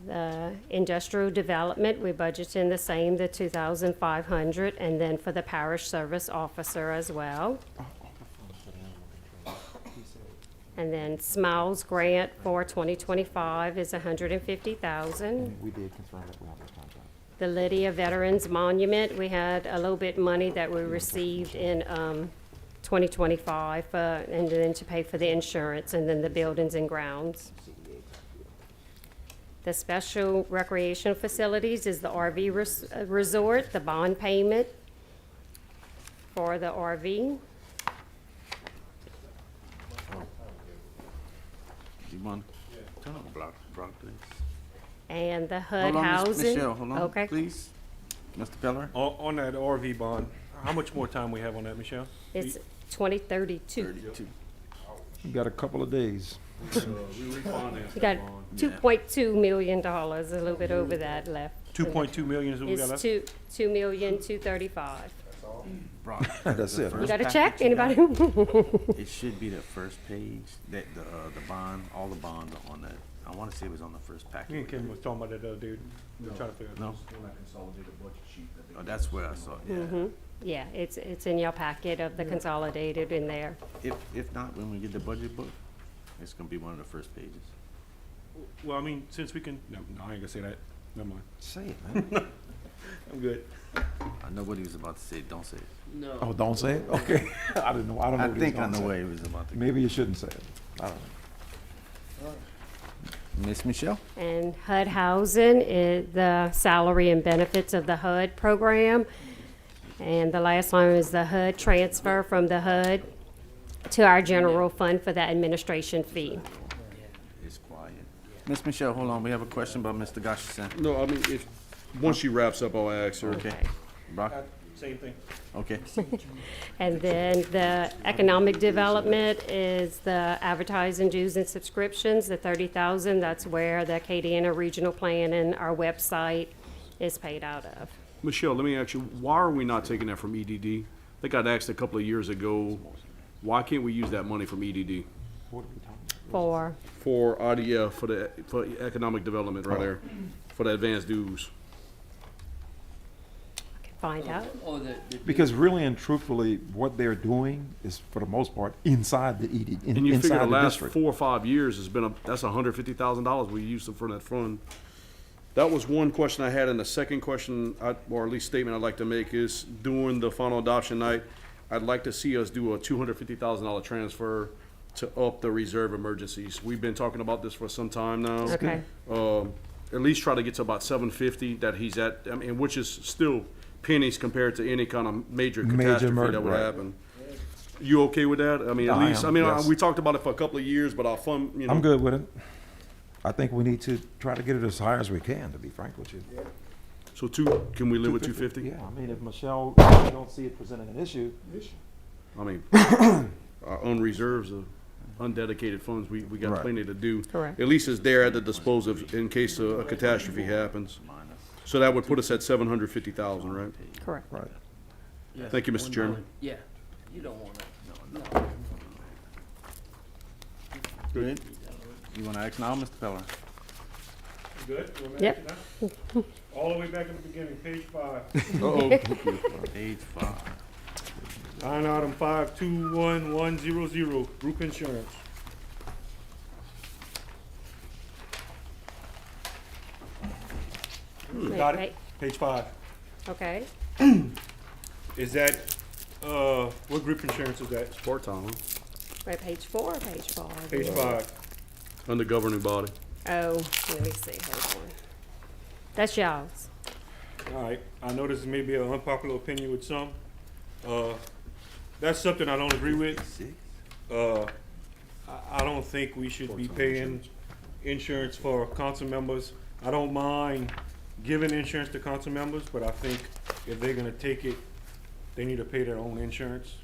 The industrial development, we budgeted in the same, the 2,500, and then for the parish service officer as well. And then Smiles grant for 2025 is 150,000. We did confirm that we have that contract. The Lydia Veterans Monument, we had a little bit money that we received in 2025, and then to pay for the insurance, and then the buildings and grounds. The special recreational facilities is the RV resort, the bond payment for the RV. You want, turn on the block, please. And the HUD Hold on, Miss housing. Michelle, hold on, Okay. please. Mr. Peller? On that RV bond, how much more time we have on that, Michelle? It's 2032. 32. You got a couple of days. We refinanced We got that bond. $2.2 million, a little bit over that left. 2.2 million is what we got It's left? 2,235,000. Brock, That's the it. first You got a package check, you got, anybody? It should be the first page, that, the bond, all the bonds are on that. I wanna say it was on the first Me packet. and Kim was talking about that the other day. We were trying to figure it out. No? Oh, that's where I saw it, yeah. Yeah, it's in your packet of the consolidated in there. If not, when we get the budget book, it's gonna be one of the first pages. Well, I mean, since we can, no, I ain't gonna say that. Never mind. Say it, man. I'm good. I know what he was about to say, don't say it. No. Oh, don't say it? Okay. I didn't know. I don't know I what he was think I gonna know say. what he was about to. Maybe you shouldn't say it. I don't know. Miss Michelle? And HUD housing is the salary and benefits of the HUD program. And the last line is the HUD transfer from the HUD to our general fund for the administration fee. It's quiet. Miss Michelle, hold on, we have a question about Mr. Gashison. No, I mean, if, once she wraps up, I'll ask her. Okay. Brock? Same thing. Okay. And then the economic development is the advertising dues and subscriptions, the 30,000. That's where the Acadiana Regional Plan and our website is paid out of. Michelle, let me ask you, why are we not taking that from EDD? I think I'd asked a couple of years ago, why can't we use that money from EDD? For, For IDF, for economic development right there, for the advanced dues. find out. Or the Because really and truthfully, what they're doing is, for the most part, inside the ED, And you figure inside the the last district. 4 or 5 years has been, that's $150,000 we used for that fund. That was one question I had, and the second question, or at least statement I'd like to make is, during the final adoption night, I'd like to see us do a $250,000 transfer to up the reserve emergencies. We've been talking about this for some time now. Okay. At least try to get to about 750 that he's at, I mean, which is still pennies compared to any kind of major catastrophe that would right. happen. You okay with that? I mean, at I least, am, I mean, yes. we talked about it for a couple of years, but our fund, you know. I'm good with it. I think we need to try to get it as high as we can, to be frank with you. So can we live with 250? Yeah, I mean, if Michelle, if you don't see it presenting an issue, I mean, our own reserves of undedicated funds, we got Right. plenty to do. Correct. At least it's there at the disposal in case a catastrophe happens. So that would put us at 750,000, right? Correct. right. Thank you, Mr. Chairman. Yeah, you don't want to, no. Good. You wanna ask now, Mr. Peller? Good? You want me to Yep. ask you now? All the way back in the beginning, page 5. Uh-oh. Page 5. Line item 521100, group insurance. Got it? Page 5. Okay. Is that, what group insurance is that? Sport time, huh? Wait, page 4 or page 5? Page 5. Under governing body. Oh, let me see, hold on. That's y'all's. All right, I know this may be an unpopular opinion with some. That's something I don't agree with. I don't think we should be paying insurance for council members. I don't mind giving insurance to council members, but I think if they're gonna take it, they need to pay their own insurance,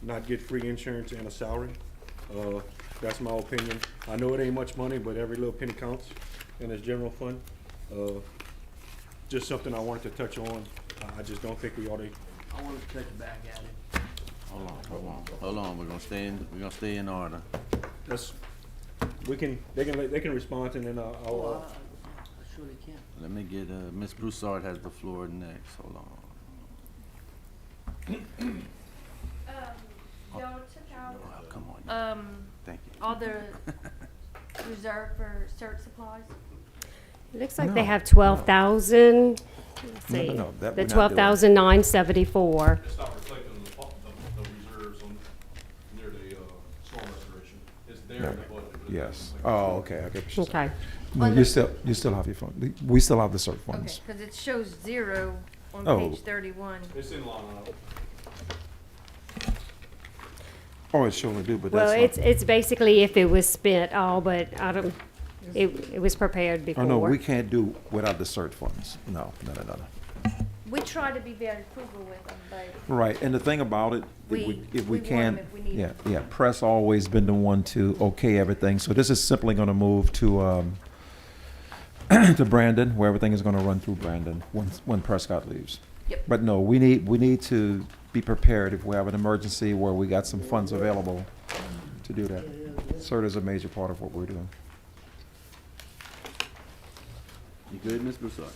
not get free insurance and a salary. That's my opinion. I know it ain't much money, but every little penny counts in this general fund. Just something I wanted to touch on. I just don't think we ought to. I want to touch back at it. Hold on, we're gonna stay in order. That's, they can respond and then Oh, I'll, I surely can. Let me get, Ms. Broussard has the floor next, hold on. Y'all took out, Oh, come on, thank you. all the reserve for cert supplies? It looks like they No. have 12,000. Let's No, see. no, no, that The we're not doing. 12,974. It's not reflecting the reserves on, near the, storm restoration. It's there in the budget. but it Yes. doesn't reflect- Oh, okay, I get what you're saying. Okay. No, you still have your fund. We still have the cert Okay, funds. because it shows 0 on Oh. page 31. It's in line item. Oh, it surely do, but Well, that's not. it's basically if it was spent all, but I don't, it was prepared before. Oh, no, we can't do without the search funds. No. We try to be very frugal with them, but Right, and the thing about it, if we want can, them if we need yeah, them. yeah, press always been the one to okay everything. So this is simply gonna move to, to Brandon, where everything is gonna run through Brandon when Prescott leaves. Yep. But no, we need to be prepared if we have an emergency where we got some funds available to do that. CERT is a major part of what we're doing. You good, Ms. Broussard?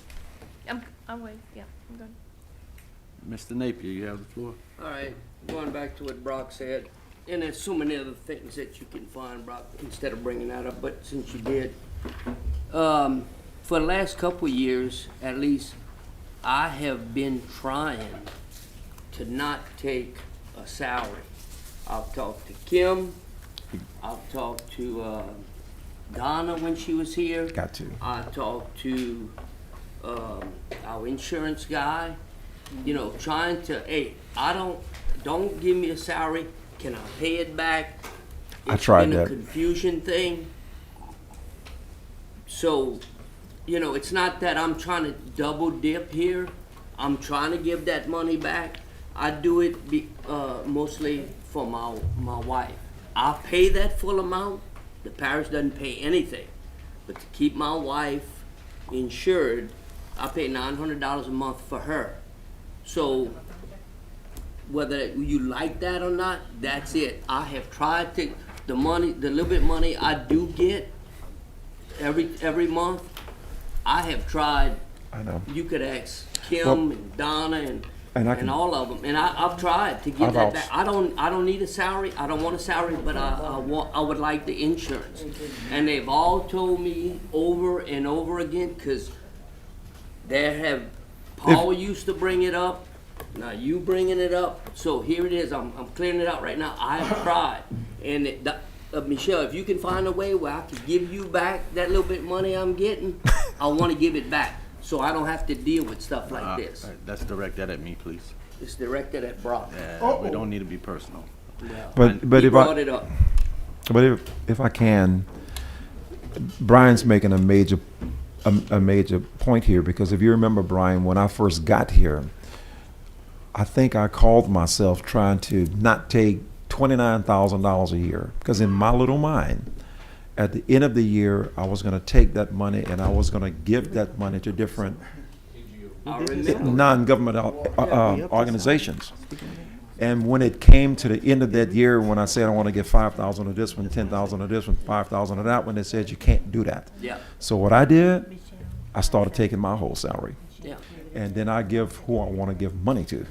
I'm waiting, yeah, I'm good. Mr. Napier, you have the floor. All right, going back to what Brock said, and there's so many other things that you can find, Brock, instead of bringing that up, but since you did. For the last couple of years, at least, I have been trying to not take a salary. I've talked to Kim, I've talked to Donna when she was here. Got to. I talked to our insurance guy, you know, trying to, hey, don't give me a salary, can I pay it back? I tried It's been a that. confusion thing. So, you know, it's not that I'm trying to double dip here, I'm trying to give that money back. I do it mostly for my wife. I pay that full amount, the parish doesn't pay anything. But to keep my wife insured, I pay $900 a month for her. So whether you like that or not, that's it. I have tried to, the little bit money I do get every month, I have tried. I know. You could ask Kim Well, and Donna and I can- and all of them, and I've tried to give I've that also- back. I don't need a salary. I don't want a salary, but I would like the insurance. And they've all told me over and over again, because Paul used to bring it up. Now you bringing it up. So here it is. I'm clearing it out right now. I have tried, and Michelle, if you can find a way where I can give you back that little bit of money I'm getting, I want to give it back, so I don't have to deal with stuff like this. Let's direct that at me, please. It's directed at Brock. We don't need to be personal. Yeah. But He if brought it up. But if I can, Brian's making a major point here, because if you remember, Brian, when I first got here, I think I called myself trying to not take $29,000 a year, because in my little mind, at the end of the year, I was going to take that money and I was going to give that money to different I remember. non-government organizations. And when it came to the end of that year, when I said I want to give 5,000 of this one, 10,000 of this one, 5,000 of that one, they said you can't do that. Yeah. So what I did, I started taking my whole salary, Yeah. and then I give who I want to give money to.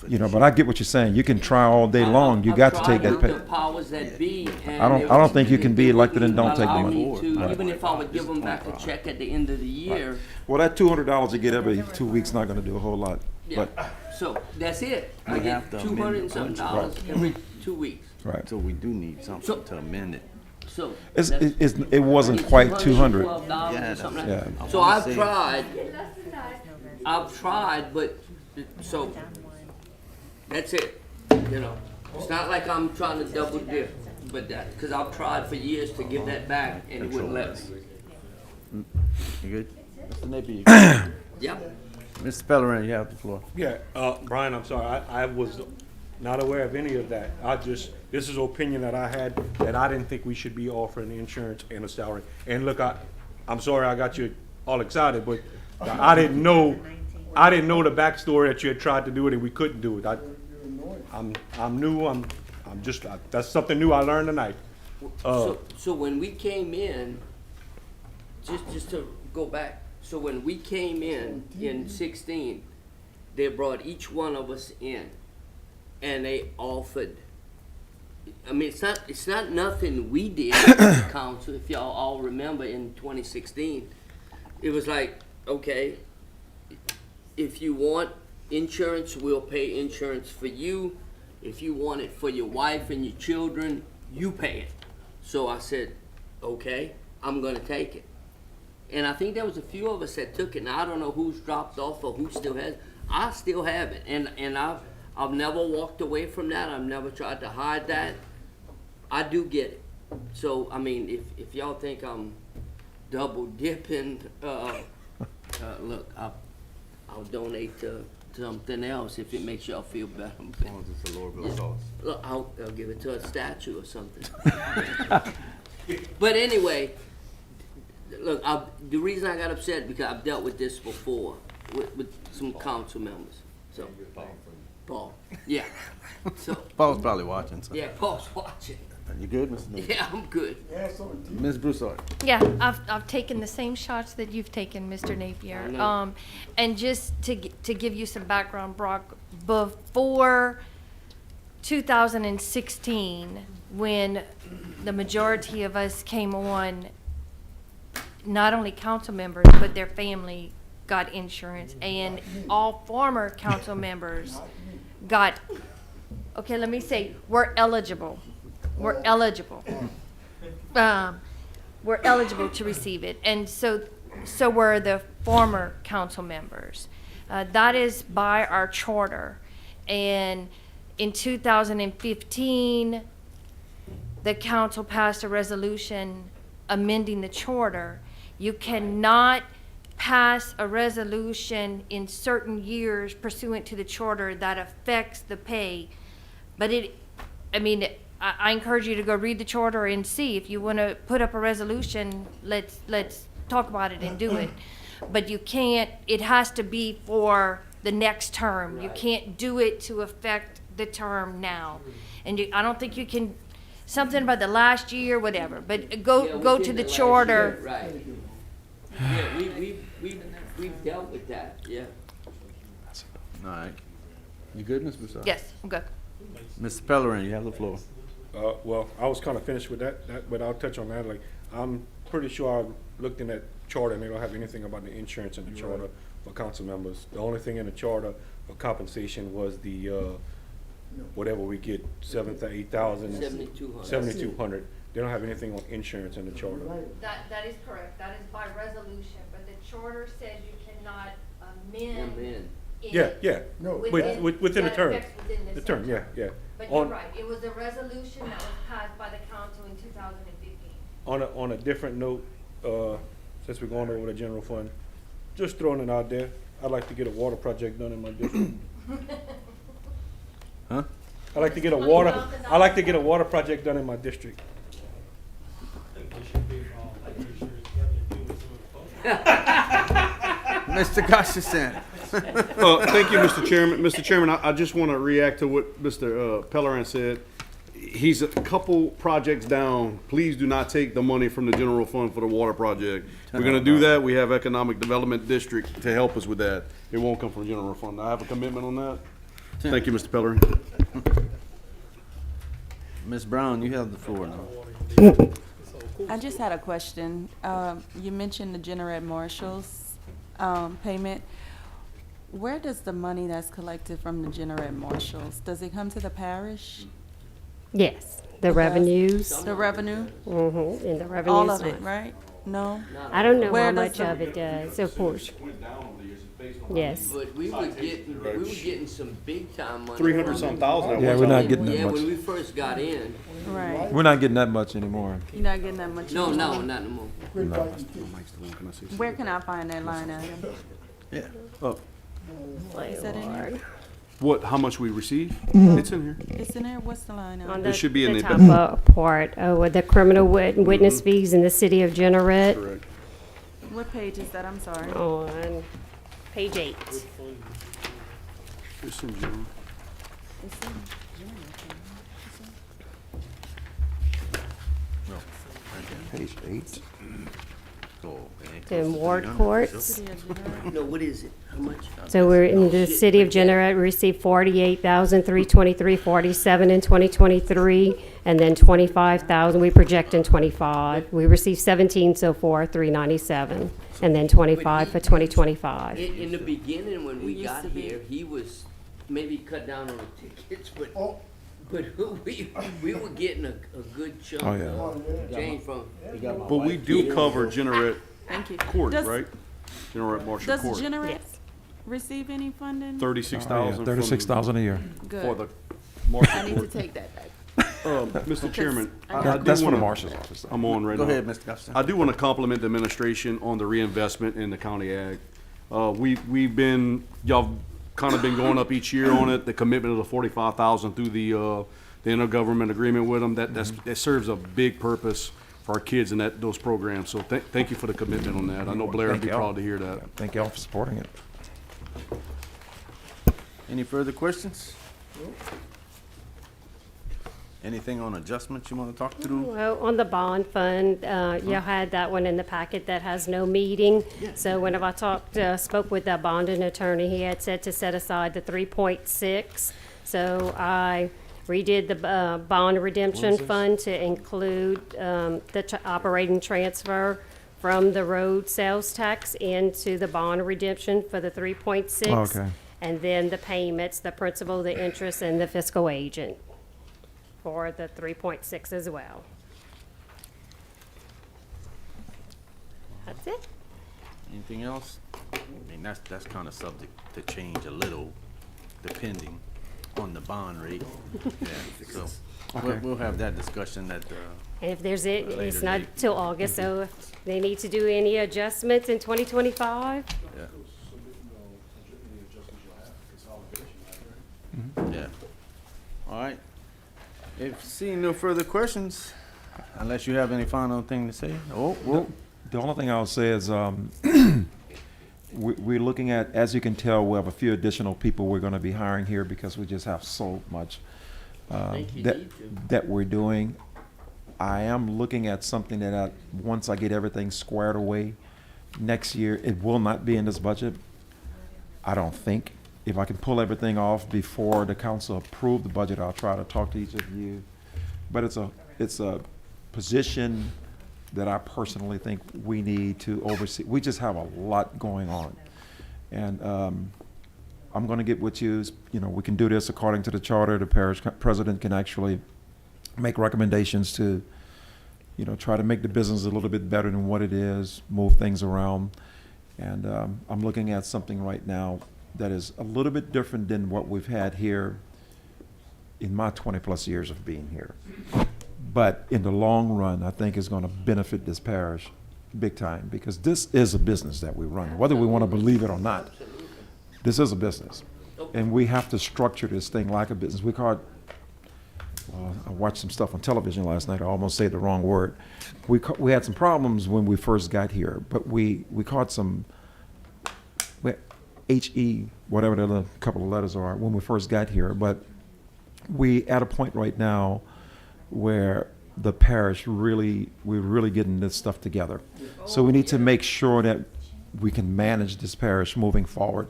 You know, but I get what you're saying. You can try all day long. You I've got to tried take that with the pay. powers that be. And I don't think you can be elected and don't take the allow money. me to, Right. even if I would give them back a check at the end of the year. Well, that $200 you get every 2 weeks not going to do a whole lot. Yeah. But So that's it. I We get have to amend $200 the and something budget. dollars every 2 weeks. right, So we do need something to amend it. So it wasn't quite 200. $212 Yeah, or something that's- like that. yeah. So I wanna I've say- tried, but so that's it. You know, it's not like I'm trying to double dip, but that because I've tried for years to give that back and it wouldn't let me. You good? Mr. Napier, you good? Yep. Mr. Pellerin, you have the floor. Yeah, Brian, I'm sorry, I was not aware of any of that. This is an opinion that I had, that I didn't think we should be offering insurance and a salary. And look, I'm sorry I got you all excited, but I didn't know the backstory that you had tried to do it and we couldn't do it. I'm new, that's something new I learned tonight. So when we came in, just to go back, so when we came in 16, they brought each one of us in, and they offered. I mean, it's not nothing we did as a council. If y'all all remember, in 2016, it was like, okay, if you want insurance, we'll pay insurance for you. If you want it for your wife and your children, you pay it. So I said, okay, I'm gonna take it. And I think there was a few of us that took it. Now I don't know who's dropped off or who still has. I still have it, and I've never walked away from that. I've never tried to hide that. I do get it. So, I mean, if y'all think I'm double dipping, look, I'll donate to something else if it makes y'all feel better. As long as it's a Lordville sauce. Look, I'll give it to a statue or something. But anyway, look, the reason I got upset because I've dealt with this before with some council members. So, Paul, yeah. So, Paul's probably watching, so. yeah, Paul's watching. You good, Mr. Newell? Yeah, I'm good. Ms. Broussard? Yeah, I've taken the same shots that you've taken, Mr. Napier. I know. And just to give you some background, Brock, before 2016, when the majority of us came on, not only council members, but their family got insurance, and all former council members got, okay, let me say, we're eligible. We're eligible. We're eligible to receive it, and so were the former council members. That is by our charter, and in 2015, the council passed a resolution amending the charter. You cannot pass a resolution in certain years pursuant to the charter that affects the pay, but I encourage you to go read the charter and see. If you want to put up a resolution, let's talk about it and do it. But you can't, it has to be for the next term. You can't do it to affect the term now. And I don't think you can, something about the last year, whatever, but go to within the last charter. year, right. Yeah, we've dealt with that, yeah. All right. You good, Ms. Broussard? Yes, I'm good. Mr. Pellerin, you have the floor. Well, I was kind of finished with that, but I'll touch on that. Like, I'm pretty sure I looked in that charter and they don't have anything about the insurance in the charter for council members. The only thing in the charter for compensation was the, whatever we get, 8,000. 7,200. They don't have anything on insurance in the charter. That is correct. That is by resolution, but the charter says you cannot amend. Yeah. Within the term. The term, yeah. But you're right, it was a resolution that was passed by the council in 2015. On a different note, since we're going over the general fund, just throwing it out there, I'd like to get a water project done in my district. Huh? I'd like to get a water project done in my district. Mr. Gustafson. Thank you, Mr. Chairman. Mr. Chairman, I just want to react to what Mr. Pellerin said. He's a couple projects down. Please do not take the money from the general fund for the water project. We're going to do that. We have Economic Development District to help us with that. It won't come from general fund. I have a commitment on that. Thank you, Mr. Pellerin. Ms. Brown, you have the floor now. I just had a question. You mentioned the General Marshals payment. Where does the money that's collected from the General Marshals, does it come to the parish? Yes, the revenues. The revenue? Mm-hmm, and the revenues. All of it, right? No? I don't know Where how does much the- of it does, of course. Yes. But we were getting some big time money. 300-some thousand at Yeah, one we're not time. getting that Yeah, much. when we first got in. Right. We're not getting that much anymore. You're not getting that much? No, anymore? not no more. Where can I find that line item? Yeah. Oh, Is that in there? What, how much we receive? It's in here. It's in there? What's the line On item? It should be in the- top part, with the criminal witness fees in the city of Generate Correct. What page is that? I'm sorry. on page 8. It's in general. It's in Page 8. In ward courts. No, what is it? How much? So we're in the city of Generate, we received 48,323.47 in 2023, and then 25,000 we project in 25. We received 17 so far, 397, and then 25 for 2025. In the beginning, when we used got to be. here, he was maybe cut down on the tickets, but we were getting a good chunk Oh, yeah. of change from. But we do cover Generate Thank you. Court, Does- right? Generate Marshall Does Court. Generate Yes. receive any funding? 36,000. 36,000 a year. For Good. the I Marshall need to Court. take that back. Mr. Chairman, I do That's for the wanna- marshal's office. I'm on right Go now. ahead, Mr. Gustafson. I do want to compliment the administration on the reinvestment in the county ag. We've been, y'all kind of been going up each year on it, the commitment of the 45,000 through the intergovernment agreement with them, that serves a big purpose for our kids in those programs. So thank you for the commitment on that. I know Blair would Thank be y'all. proud to hear that. Thank y'all for supporting it. Any further questions? Anything on adjustments you want to talk through? Well, on the bond fund, you had that one in the packet that has no meeting. So whenever I spoke with the bonding attorney, he had said to set aside the 3.6. So I redid the bond redemption fund to include the operating transfer from the road sales tax into the bond redemption for the 3.6. Okay. And then the payments, the principal, the interest, and the fiscal agent for the 3.6 as well. That's it. Anything else? I mean, that's kind of subject to change a little depending on the bond rate. Yeah, so we'll have that discussion at And if there's it, it's later not date. till August, so if they need to do any adjustments in 2025, yeah. Yeah. All right. If seeing no further questions, unless you have any final thing to say? Oh, whoa. The only thing I'll say is, we're looking at, as you can tell, we have a few additional people we're gonna be hiring here because we just have so much Think you that, need to. that we're doing. I am looking at something that once I get everything squared away, next year, it will not be in this budget. I don't think. If I can pull everything off before the council approve the budget, I'll try to talk to each of you. But it's a position that I personally think we need to oversee. We just have a lot going on. And I'm gonna get with you, we can do this according to the charter. The parish president can actually make recommendations to, try to make the business a little bit better than what it is, move things around. And I'm looking at something right now that is a little bit different than what we've had here in my 20-plus years of being here. But in the long run, I think it's going to benefit this parish big time, because this is a business that we run, whether we want to believe it or not. This is a business, and we have to structure this thing like a business. We call it, I watched some stuff on television last night. I almost said the wrong word. We had some problems when we first got here, but we caught some HE, whatever the other couple of letters are, when we first got here. But we at a point right now where the parish we're really getting this stuff together. So we need to make sure that we can manage this parish moving forward.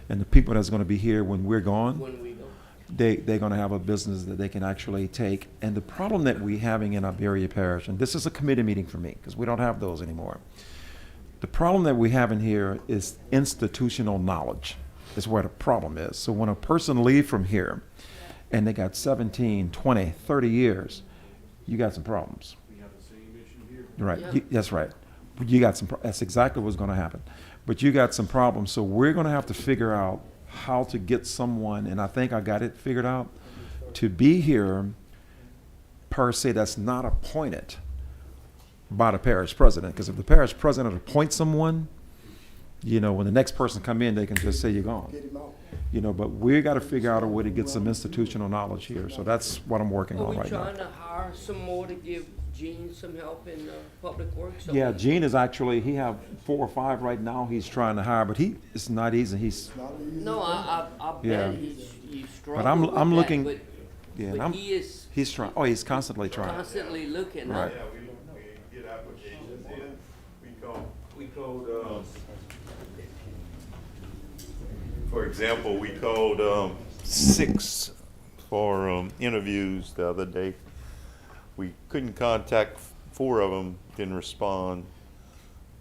And the people that's going to be here when we're gone, When we go. they're going to have a business that they can actually take. And the problem that we're having in Iberia Parish, and this is a committee meeting for me, because we don't have those anymore. The problem that we have in here is institutional knowledge is where the problem is. So when a person leaves from here and they got 17, 20, 30 years, you got some problems. We have the same issue here. Right, Yeah. that's right. You got that's exactly what's going to happen. But you got some problems, so we're going to have to figure out how to get someone, and I think I got it figured out, to be here per se that's not appointed by the parish president. Because if the parish president appoints someone, when the next person come in, they can just say you're gone. But we got to figure out a way to get some institutional knowledge here. So that's what I'm working Are on we right now. trying to hire some more to give Gene some help in public works? Yeah, Gene is actually, he have 4 or 5 right now he's trying to hire, but it's not easy. No, I Yeah. bet he's But struggling I'm with that, looking, but yeah, but and he's trying, he's constantly trying. constantly looking. Right. Yeah, we get applications in, we called, for example, we called 6 for interviews the other day. We couldn't contact 4 of them, didn't respond.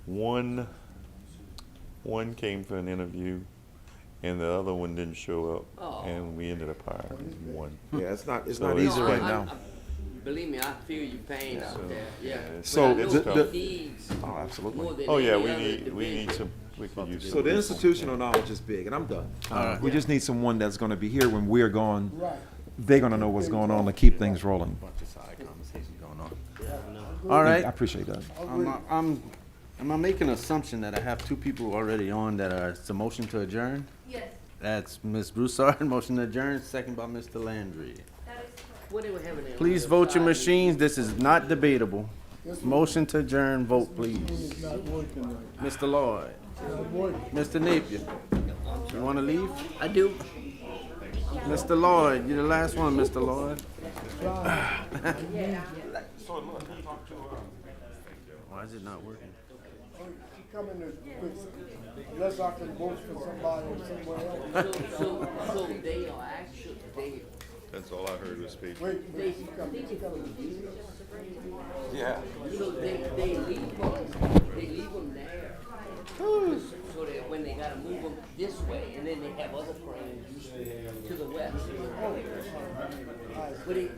One came for an interview, and the other one didn't show up, Oh. and we ended up hiring one. Yeah, it's not So not easy right now. Believe me, I feel your pain out there, yeah. So But I know the- he needs Oh, absolutely. more than Oh, yeah, any we other need division. some, we could use So some the people. institutional knowledge is big, and I'm done. All right. We just need someone that's going to be here when we're gone. Right. they're gonna know what's going on to keep things rolling. Bunch of side conversations going on. All right. I appreciate that. Am I making an assumption that I have two people already on that are, it's a motion to adjourn? Yes, That's Ms. Broussard, motion to adjourn, second by Mr. Landry. that is correct. What they were having there? Please vote your machines, this is not debatable. Motion to adjourn, vote please. Mr. Lloyd. Mr. Napier. You wanna leave? I do. Mr. Lloyd, you're the last one, Mr. Lloyd. Why is it not working? Come in there, unless I can vote for somebody or somewhere else. So they are actually, That's all I heard was speech. Wait, he's coming. Yeah. so they leave them there. So that when they gotta move them this way, and then they have other frames to the west. But it,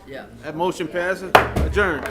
yeah. That motion passes, adjourn.